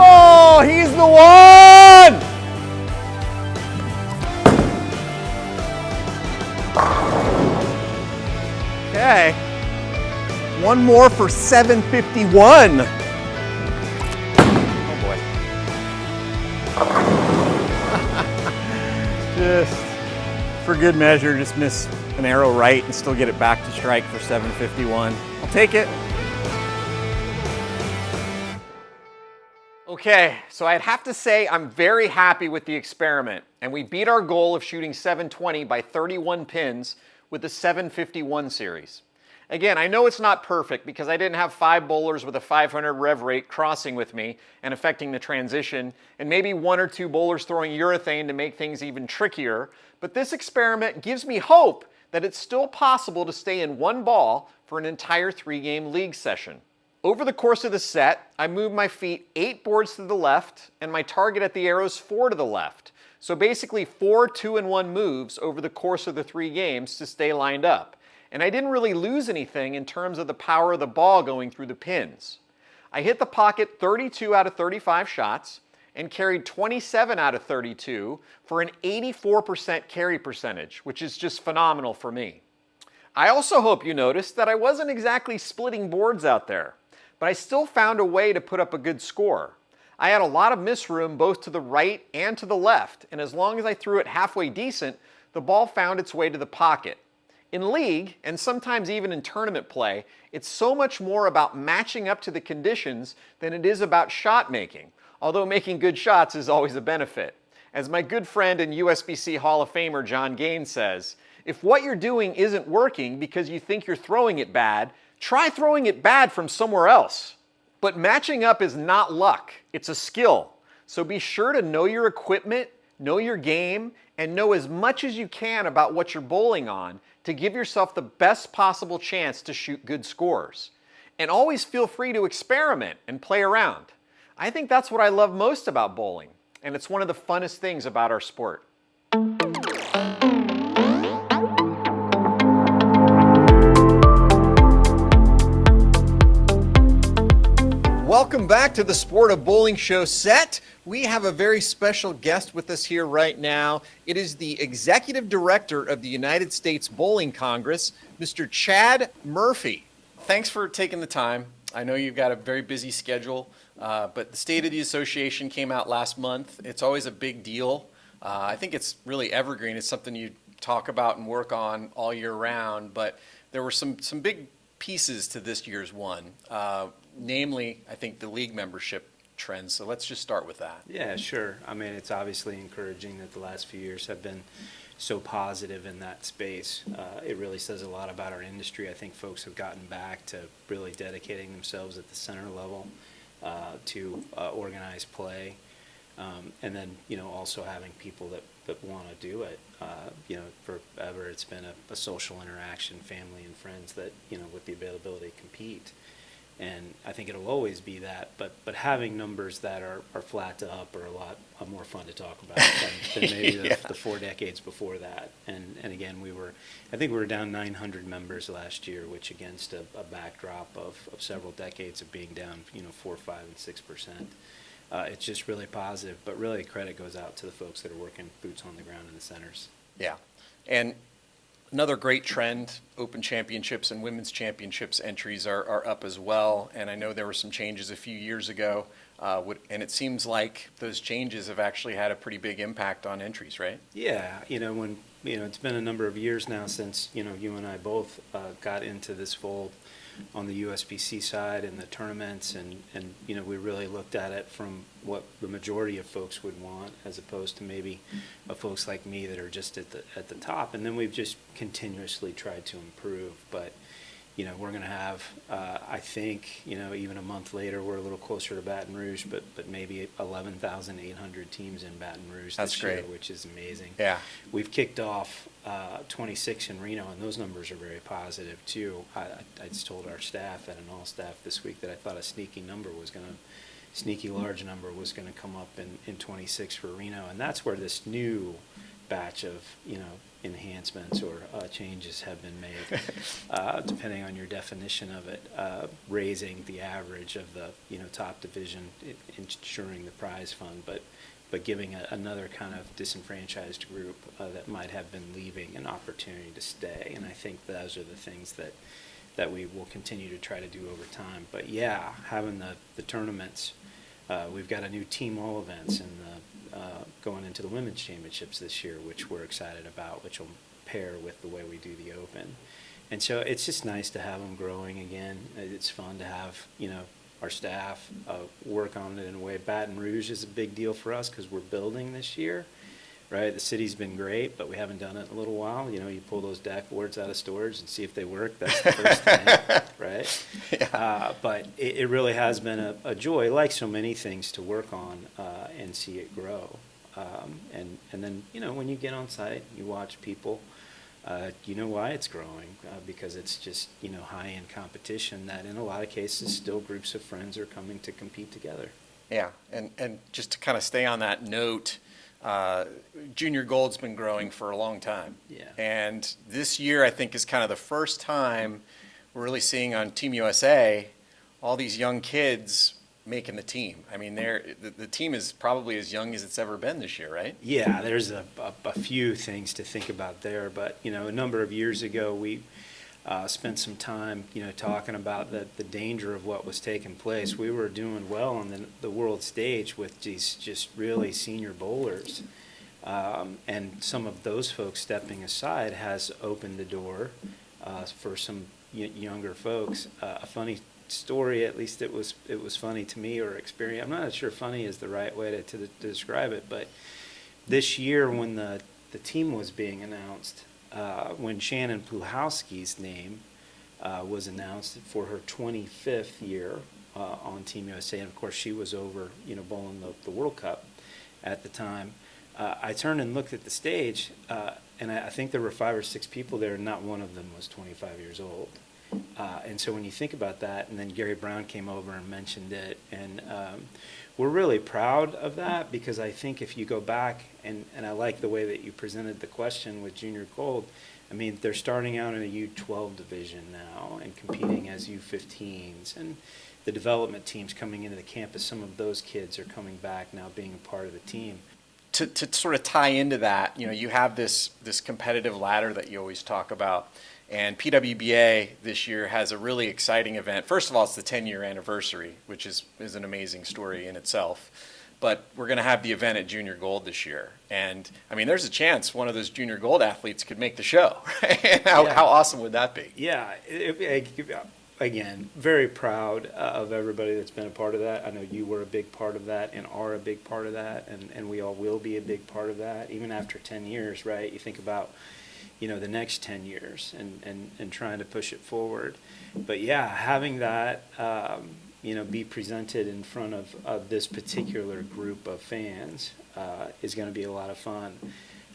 Oh, he's the one! Okay. One more for 751. Oh boy. Just for good measure, just miss an arrow right and still get it back to strike for 751. I'll take it. Okay, so I'd have to say I'm very happy with the experiment, and we beat our goal of shooting 720 by 31 pins with the 751 series. Again, I know it's not perfect because I didn't have 5 bowlers with a 500 rev rate crossing with me and affecting the transition, and maybe 1 or 2 bowlers throwing urethane to make things even trickier, but this experiment gives me hope that it's still possible to stay in 1 ball for an entire 3-game league session. Over the course of the set, I moved my feet 8 boards to the left and my target at the arrows 4 to the left. So basically 4 2-and-1 moves over the course of the 3 games to stay lined up. And I didn't really lose anything in terms of the power of the ball going through the pins. I hit the pocket 32 out of 35 shots and carried 27 out of 32 for an 84% carry percentage, which is just phenomenal for me. I also hope you noticed that I wasn't exactly splitting boards out there, but I still found a way to put up a good score. I had a lot of miss room both to the right and to the left, and as long as I threw it halfway decent, the ball found its way to the pocket. In league, and sometimes even in tournament play, it's so much more about matching up to the conditions than it is about shot making, although making good shots is always a benefit. As my good friend and USBC Hall of Famer John Gaines says, if what you're doing isn't working because you think you're throwing it bad, try throwing it bad from somewhere else. But matching up is not luck, it's a skill. So be sure to know your equipment, know your game, and know as much as you can about what you're bowling on to give yourself the best possible chance to shoot good scores. And always feel free to experiment and play around. I think that's what I love most about bowling, and it's one of the funnest things about our sport. Welcome back to the Sport of Bowling show set. We have a very special guest with us here right now. It is the Executive Director of the United States Bowling Congress, Mr. Chad Murphy. Thanks for taking the time. I know you've got a very busy schedule, but the State of the Association came out last month. It's always a big deal. I think it's really evergreen. It's something you talk about and work on all year round, but there were some big pieces to this year's one. Namely, I think the league membership trends. So let's just start with that. Yeah, sure. I mean, it's obviously encouraging that the last few years have been so positive in that space. It really says a lot about our industry. I think folks have gotten back to really dedicating themselves at the center level to organized play. And then, also having people that want to do it. Forever it's been a social interaction, family and friends that, with the availability to compete. And I think it'll always be that, but having numbers that are flat to up are a lot more fun to talk about than maybe the 4 decades before that. And again, I think we were down 900 members last year, which against a backdrop of several decades of being down, 4, 5, and 6%. It's just really positive, but really credit goes out to the folks that are working boots on the ground in the centers. Yeah, and another great trend, Open Championships and Women's Championships entries are up as well. And I know there were some changes a few years ago, and it seems like those changes have actually had a pretty big impact on entries, right? Yeah, it's been a number of years now since, you and I both got into this fold on the USBC side and the tournaments, and we really looked at it from what the majority of folks would want, as opposed to maybe folks like me that are just at the top. And then we've just continuously tried to improve. But we're going to have, I think, even a month later, we're a little closer to Baton Rouge, but maybe 11,800 teams in Baton Rouge this year, which is amazing. Yeah, we've kicked off 26 in Reno, and those numbers are very positive too. I just told our staff at an all-staff this week that I thought a sneaky large number was going to come up in 26 for Reno, and that's where this new batch of enhancements or changes have been made, depending on your definition of it, raising the average of the top division, ensuring the prize fund, but giving another kind of disenfranchised group that might have been leaving an opportunity to stay. And I think those are the things that we will continue to try to do over time. But yeah, having the tournaments, we've got a new team all events and going into the women's championships this year, which we're excited about, which will pair with the way we do the Open. And so it's just nice to have them growing again. It's fun to have, our staff work on it in a way. Baton Rouge is a big deal for us because we're building this year, right? The city's been great, but we haven't done it in a little while. You pull those deck boards out of storage and see if they work. That's the first thing, right? Yeah. But it really has been a joy, like so many things, to work on and see it grow. And then, when you get on site, you watch people, you know why it's growing, because it's just, high-end competition that in a lot of cases still groups of friends are coming to compete together. Yeah, and just to kind of stay on that note, Junior Gold's been growing for a long time. Yeah. And this year, I think, is kind of the first time we're really seeing on Team USA all these young kids making the team. I mean, the team is probably as young as it's ever been this year, right? Yeah, there's a few things to think about there, but a number of years ago, spent some time, talking about the danger of what was taking place. We were doing well on the world stage with these just really senior bowlers. And some of those folks stepping aside has opened the door for some younger folks. A funny story, at least it was funny to me, or experience. I'm not sure funny is the right way to describe it, but this year when the team was being announced, when Shannon Pluhowski's name was announced for her 25th year on Team USA, and of course she was over, bowling the World Cup at the time. I turned and looked at the stage, and I think there were 5 or 6 people there, and not one of them was 25 years old. And so when you think about that, and then Gary Brown came over and mentioned it, and we're really proud of that, because I think if you go back, and I like the way that you presented the question with Junior Gold, I mean, they're starting out in a U12 division now and competing as U15s, and the development teams coming into the campus, some of those kids are coming back now being a part of the team. To sort of tie into that, you have this competitive ladder that you always talk about. And PWBA this year has a really exciting event. First of all, it's the 10-year anniversary, which is an amazing story in itself. But we're going to have the event at Junior Gold this year. And, I mean, there's a chance one of those Junior Gold athletes could make the show. How awesome would that be? Yeah. Again, very proud of everybody that's been a part of that. I know you were a big part of that and are a big part of that, and we all will be a big part of that, even after 10 years, right? You think about the next 10 years and trying to push it forward. But yeah, having that, be presented in front of this particular group of fans is going to be a lot of fun.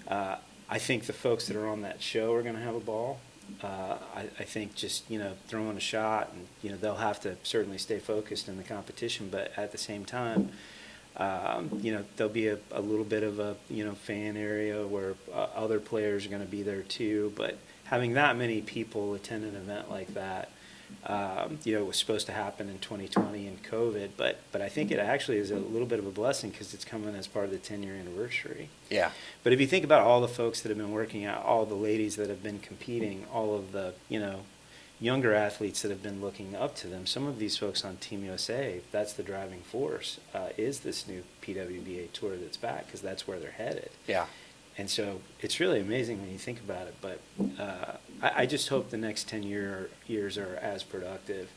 I think the folks that are on that show are going to have a ball. I think just, throwing a shot, and, they'll have to certainly stay focused in the competition, but at the same time, there'll be a little bit of a, fan area where other players are going to be there too. But having that many people attend an event like that, it was supposed to happen in 2020 and COVID, but I think it actually is a little bit of a blessing because it's coming as part of the 10-year anniversary. Yeah. But if you think about all the folks that have been working out, all the ladies that have been competing, all of the, younger athletes that have been looking up to them, some of these folks on Team USA, that's the driving force, is this new PWBA tour that's back, because that's where they're headed. Yeah. And so it's really amazing when you think about it, but I just hope the next 10 years are as productive,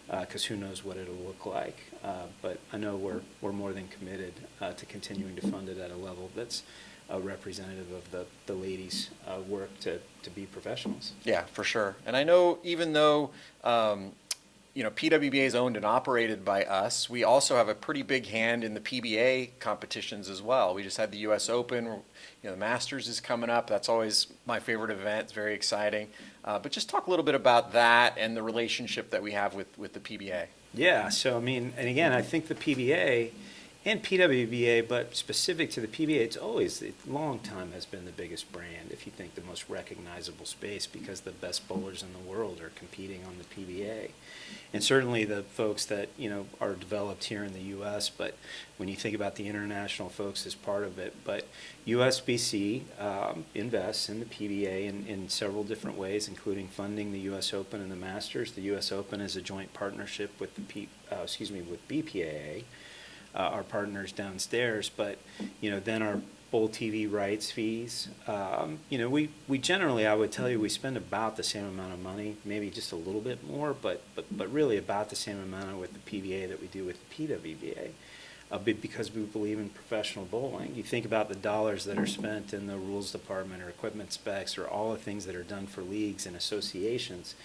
because who knows what it'll look like. But I know we're more than committed to continuing to fund it at a level that's representative of the ladies' work to be professionals. Yeah, for sure. And I know even though PWBA is owned and operated by us, we also have a pretty big hand in the PBA competitions as well. We just had the U.S. Open. The Masters is coming up. That's always my favorite event. It's very exciting. But just talk a little bit about that and the relationship that we have with the PBA. Yeah, so I mean, and again, I think the PBA and PWBA, but specific to the PBA, it's always, a long time has been the biggest brand, if you think the most recognizable space, because the best bowlers in the world are competing on the PBA. And certainly the folks that, are developed here in the U.S., but when you think about the international folks as part of it, but USBC invests in the PBA in several different ways, including funding the U.S. Open and the Masters. The U.S. Open is a joint partnership with with BPAA. Our partners downstairs, but then our Bowl TV rights fees. We generally, I would tell you, we spend about the same amount of money, maybe just a little bit more, but really about the same amount with the PBA that we do with the PWBA. Because we believe in professional bowling. You think about the dollars that are spent in the rules department or equipment specs or all the things that are done for leagues and associations.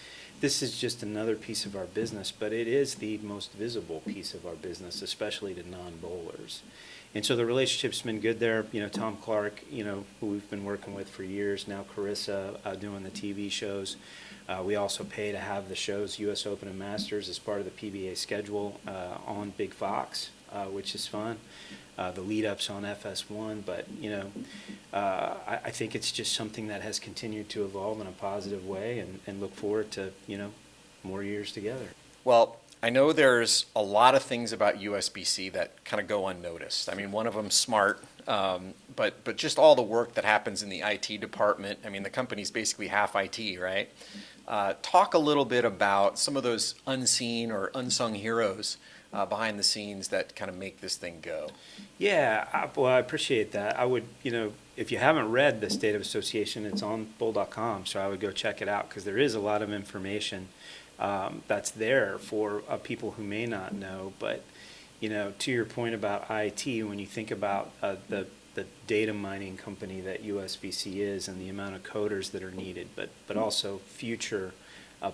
This is just another piece of our business, but it is the most visible piece of our business, especially to non-bowlers. And so the relationship's been good there. Tom Clark, who we've been working with for years, now Carissa doing the TV shows. We also pay to have the shows, U.S. Open and Masters, as part of the PBA schedule on Big Fox, which is fun. The lead-ups on FS1, but, I think it's just something that has continued to evolve in a positive way and look forward to, more years together. Well, I know there's a lot of things about USBC that kind of go unnoticed. I mean, one of them smart, but just all the work that happens in the IT department. I mean, the company's basically half IT, right? talk a little bit about some of those unseen or unsung heroes behind the scenes that kind of make this thing go. Yeah, well, I appreciate that. I would, if you haven't read the State of Association, it's on bowl.com, so I would go check it out because there is a lot of information that's there for people who may not know. But, to your point about IT, when you think about the data mining company that USBC is and the amount of coders that are needed, but also future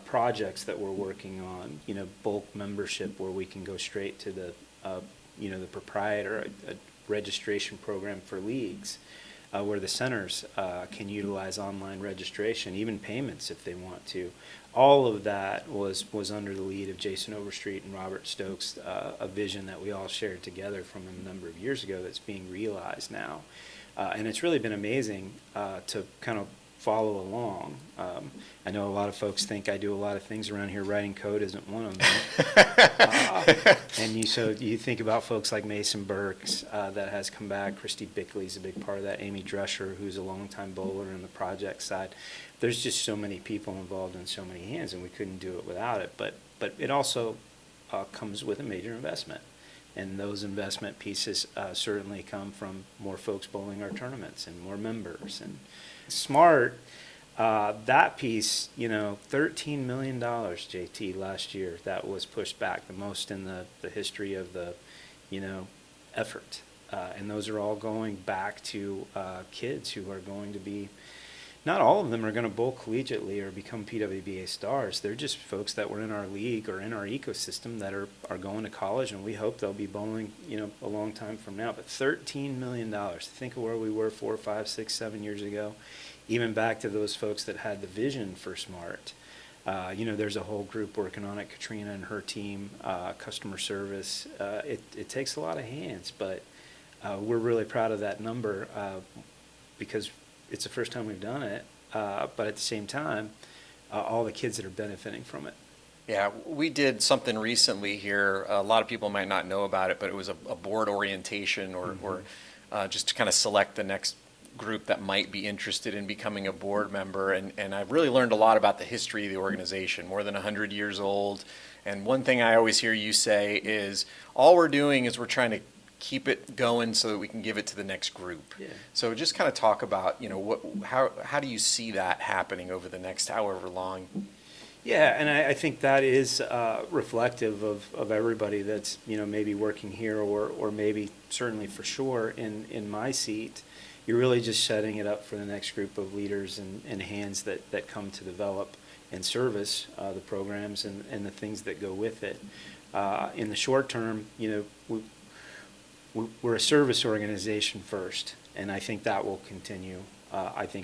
projects that we're working on, bulk membership where we can go straight to the the proprietor, a registration program for leagues, where the centers can utilize online registration, even payments if they want to. All of that was under the lead of Jason Overstreet and Robert Stokes, a vision that we all shared together from a number of years ago that's being realized now. And it's really been amazing to kind of follow along. I know a lot of folks think I do a lot of things around here. Writing code isn't one of them. And you think about folks like Mason Burks that has come back. Christy Bickley's a big part of that. Amy Drescher, who's a longtime bowler in the project side. There's just so many people involved in so many hands, and we couldn't do it without it. But it also comes with a major investment. And those investment pieces certainly come from more folks bowling our tournaments and more members. And Smart, that piece, $13 million, JT, last year, that was pushed back, the most in the history of the, effort. And those are all going back to kids who are going to be, not all of them are going to bowl collegiately or become PWBA stars. They're just folks that were in our league or in our ecosystem that are going to college, and we hope they'll be bowling, a long time from now. But $13 million, think of where we were 4, 5, 6, 7 years ago, even back to those folks that had the vision for Smart. There's a whole group working on it, Katrina and her team, customer service. It takes a lot of hands, but we're really proud of that number because it's the first time we've done it, but at the same time, all the kids that are benefiting from it. Yeah, we did something recently here. A lot of people might not know about it, but it was a board orientation or just to kind of select the next group that might be interested in becoming a board member. And I've really learned a lot about the history of the organization, more than 100 years old. And one thing I always hear you say is all we're doing is we're trying to keep it going so that we can give it to the next group. Yeah. So just kind of talk about, how do you see that happening over the next however long? Yeah, and I think that is reflective of everybody that's, maybe working here or maybe certainly for sure in my seat. You're really just setting it up for the next group of leaders and hands that come to develop and service the programs and the things that go with it. In the short term, we're a service organization first, and I think that will continue,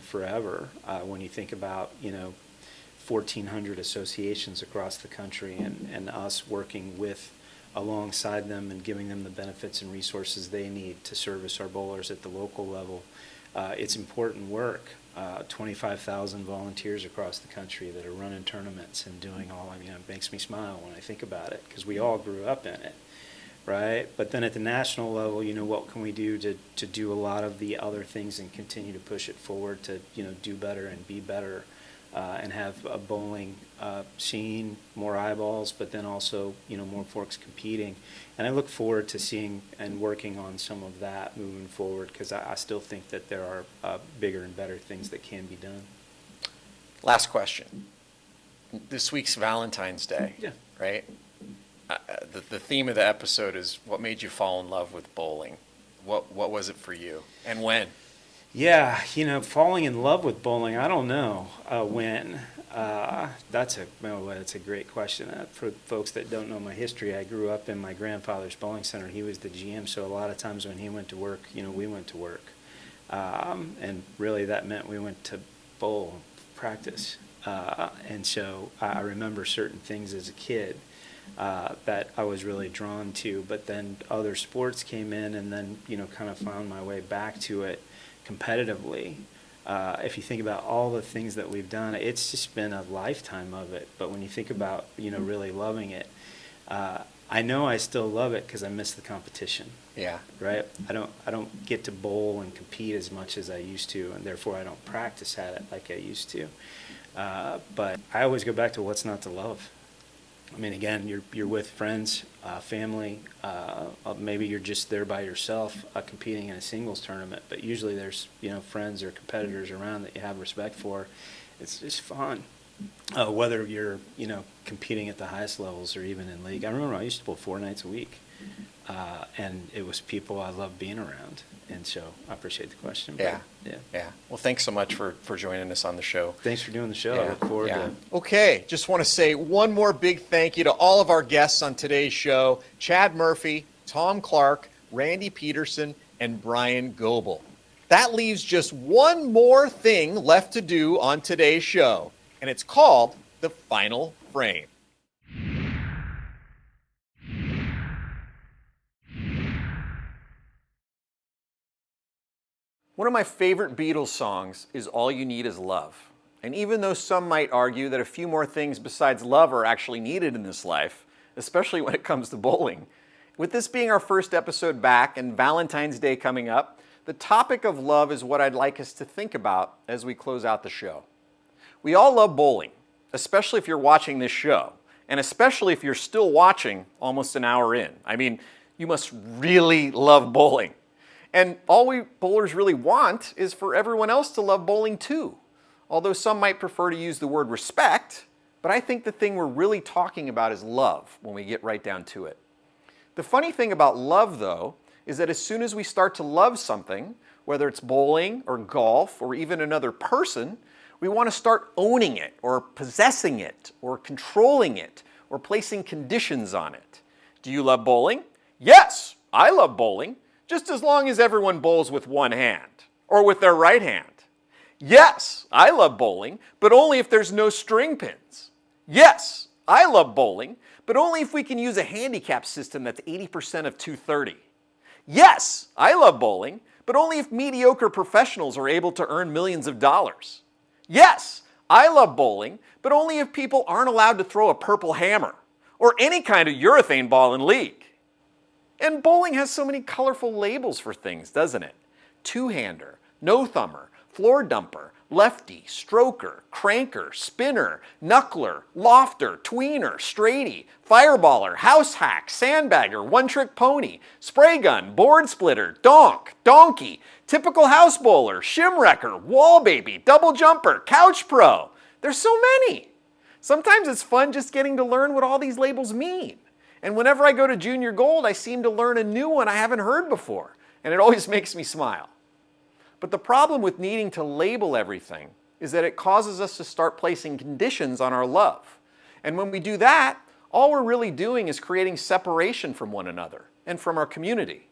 forever. When you think about, 1,400 associations across the country and us working alongside them and giving them the benefits and resources they need to service our bowlers at the local level, it's important work. 25,000 volunteers across the country that are running tournaments and doing it makes me smile when I think about it because we all grew up in it. Right, but then at the national level, what can we do to do a lot of the other things and continue to push it forward to, do better and be better, and have a bowling scene, more eyeballs, but then also, more folks competing. And I look forward to seeing and working on some of that moving forward because I still think that there are bigger and better things that can be done. Last question. This week's Valentine's Day, Yeah. Right? The theme of the episode is what made you fall in love with bowling. What was it for you and when? Yeah, falling in love with bowling, I don't know when. That's a great question. For folks that don't know my history, I grew up in my grandfather's bowling center. He was the GM, so a lot of times when he went to work, we went to work. And really that meant we went to bowl practice. And so I remember certain things as a kid that I was really drawn to, but then other sports came in and then, kind of found my way back to it competitively. If you think about all the things that we've done, it's just been a lifetime of it. But when you think about, really loving it, I know I still love it because I miss the competition. Yeah. Right? I don't get to bowl and compete as much as I used to, and therefore I don't practice at it like I used to. But I always go back to what's not to love. I mean, again, you're with friends, family. Maybe you're just there by yourself, competing in a singles tournament. But usually there's friends or competitors around that you have respect for. It's just fun. Whether you're competing at the highest levels or even in league. I remember I used to bowl 4 nights a week, and it was people I loved being around. And so I appreciate the question. Yeah. Well, thanks so much for joining us on the show. Thanks for doing the show. I look forward to it. Okay, just want to say one more big thank you to all of our guests on today's show: Chad Murphy, Tom Clark, Randy Pedersen, and Bryan Goebel. That leaves just one more thing left to do on today's show, and it's called the final frame. One of my favorite Beatles songs is All You Need Is Love. And even though some might argue that a few more things besides love are actually needed in this life, especially when it comes to bowling, with this being our first episode back and Valentine's Day coming up, the topic of love is what I'd like us to think about as we close out the show. We all love bowling, especially if you're watching this show, and especially if you're still watching almost an hour in. I mean, you must really love bowling. And all we bowlers really want is for everyone else to love bowling too. Although some might prefer to use the word respect, but I think the thing we're really talking about is love when we get right down to it. The funny thing about love, though, is that as soon as we start to love something, whether it's bowling or golf or even another person, we want to start owning it or possessing it or controlling it or placing conditions on it. Do you love bowling? Yes, I love bowling. Just as long as everyone bowls with one hand, or with their right hand. Yes, I love bowling, but only if there's no string pins. Yes, I love bowling, but only if we can use a handicap system that's 80% of 230. Yes, I love bowling, but only if mediocre professionals are able to earn millions of dollars. Yes, I love bowling, but only if people aren't allowed to throw a purple hammer, or any kind of urethane ball in league. And bowling has so many colorful labels for things, doesn't it? Two-hander, no-thumber, floor dumper, lefty, stroker, cranker, spinner, knuckler, lofter, tweener, straighty, fireballer, house hack, sandbagger, one-trick pony, spray gun, board splitter, donkey, typical house bowler, shimwrecker, wall baby, double jumper, couch pro. There's so many. Sometimes it's fun just getting to learn what all these labels mean. And whenever I go to Junior Gold, I seem to learn a new one I haven't heard before, and it always makes me smile. But the problem with needing to label everything is that it causes us to start placing conditions on our love. And when we do that, all we're really doing is creating separation from one another and from our community.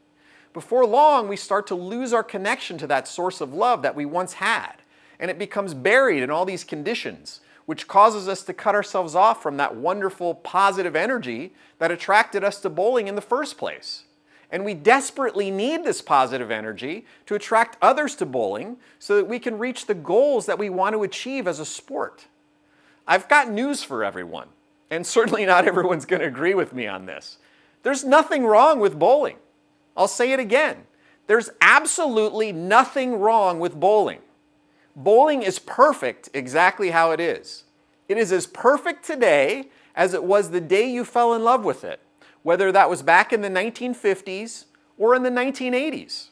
Before long, we start to lose our connection to that source of love that we once had, and it becomes buried in all these conditions, which causes us to cut ourselves off from that wonderful positive energy that attracted us to bowling in the first place. And we desperately need this positive energy to attract others to bowling so that we can reach the goals that we want to achieve as a sport. I've got news for everyone, and certainly not everyone's going to agree with me on this. There's nothing wrong with bowling. I'll say it again. There's absolutely nothing wrong with bowling. Bowling is perfect exactly how it is. It is as perfect today as it was the day you fell in love with it, whether that was back in the 1950s or in the 1980s.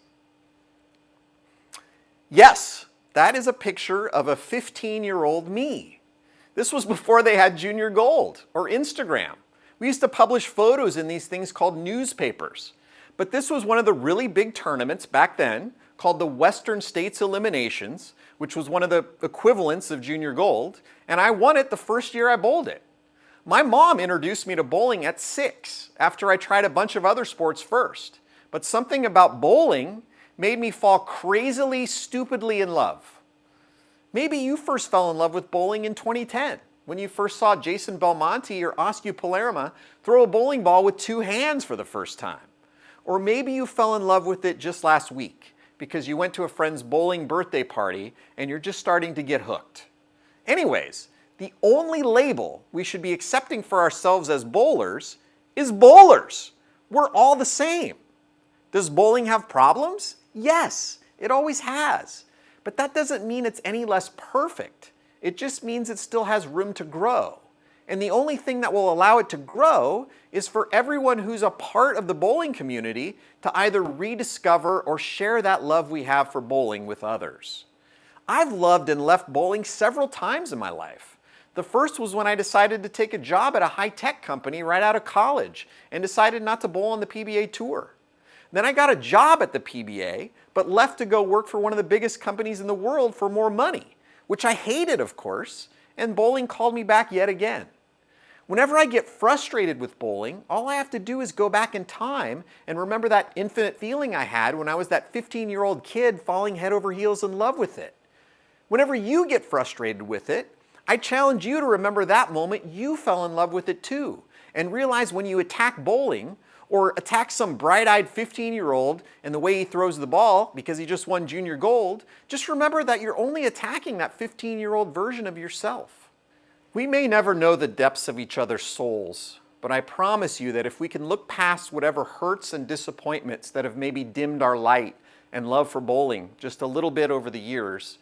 Yes, that is a picture of a 15-year-old me. This was before they had Junior Gold or Instagram. We used to publish photos in these things called newspapers. But this was one of the really big tournaments back then called the Western States Eliminations, which was one of the equivalents of Junior Gold, and I won it the first year I bowled it. My mom introduced me to bowling at 6 after I tried a bunch of other sports first. But something about bowling made me fall crazily, stupidly in love. Maybe you first fell in love with bowling in 2010 when you first saw Jason Belmonte or Oscar Palermo throw a bowling ball with 2 hands for the first time. Or maybe you fell in love with it just last week because you went to a friend's bowling birthday party and you're just starting to get hooked. Anyways, the only label we should be accepting for ourselves as bowlers is bowlers. We're all the same. Does bowling have problems? Yes, it always has. But that doesn't mean it's any less perfect. It just means it still has room to grow. And the only thing that will allow it to grow is for everyone who's a part of the bowling community to either rediscover or share that love we have for bowling with others. I've loved and left bowling several times in my life. The first was when I decided to take a job at a high-tech company right out of college and decided not to bowl on the PBA tour. Then I got a job at the PBA, but left to go work for one of the biggest companies in the world for more money, which I hated, of course, and bowling called me back yet again. Whenever I get frustrated with bowling, all I have to do is go back in time and remember that infinite feeling I had when I was that 15-year-old kid falling head over heels in love with it. Whenever you get frustrated with it, I challenge you to remember that moment you fell in love with it too, and realize when you attack bowling or attack some bright-eyed 15-year-old and the way he throws the ball because he just won junior gold, just remember that you're only attacking that 15-year-old version of yourself. We may never know the depths of each other's souls, but I promise you that if we can look past whatever hurts and disappointments that have maybe dimmed our light and love for bowling just a little bit over the years,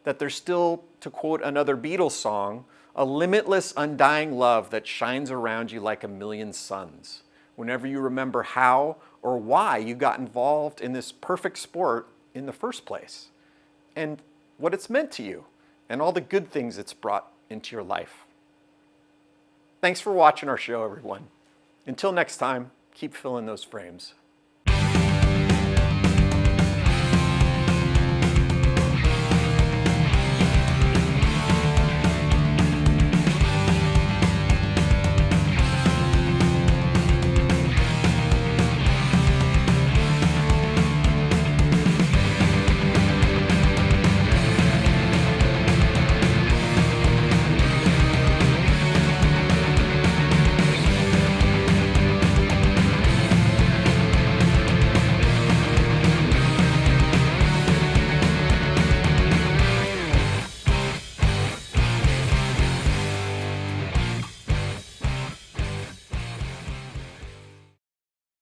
that there's still, to quote another Beatles song, a limitless, undying love that shines around you like a million suns, whenever you remember how or why you got involved in this perfect sport in the first place, and what it's meant to you, and all the good things it's brought into your life. Thanks for watching our show, everyone. Until next time, keep filling those frames.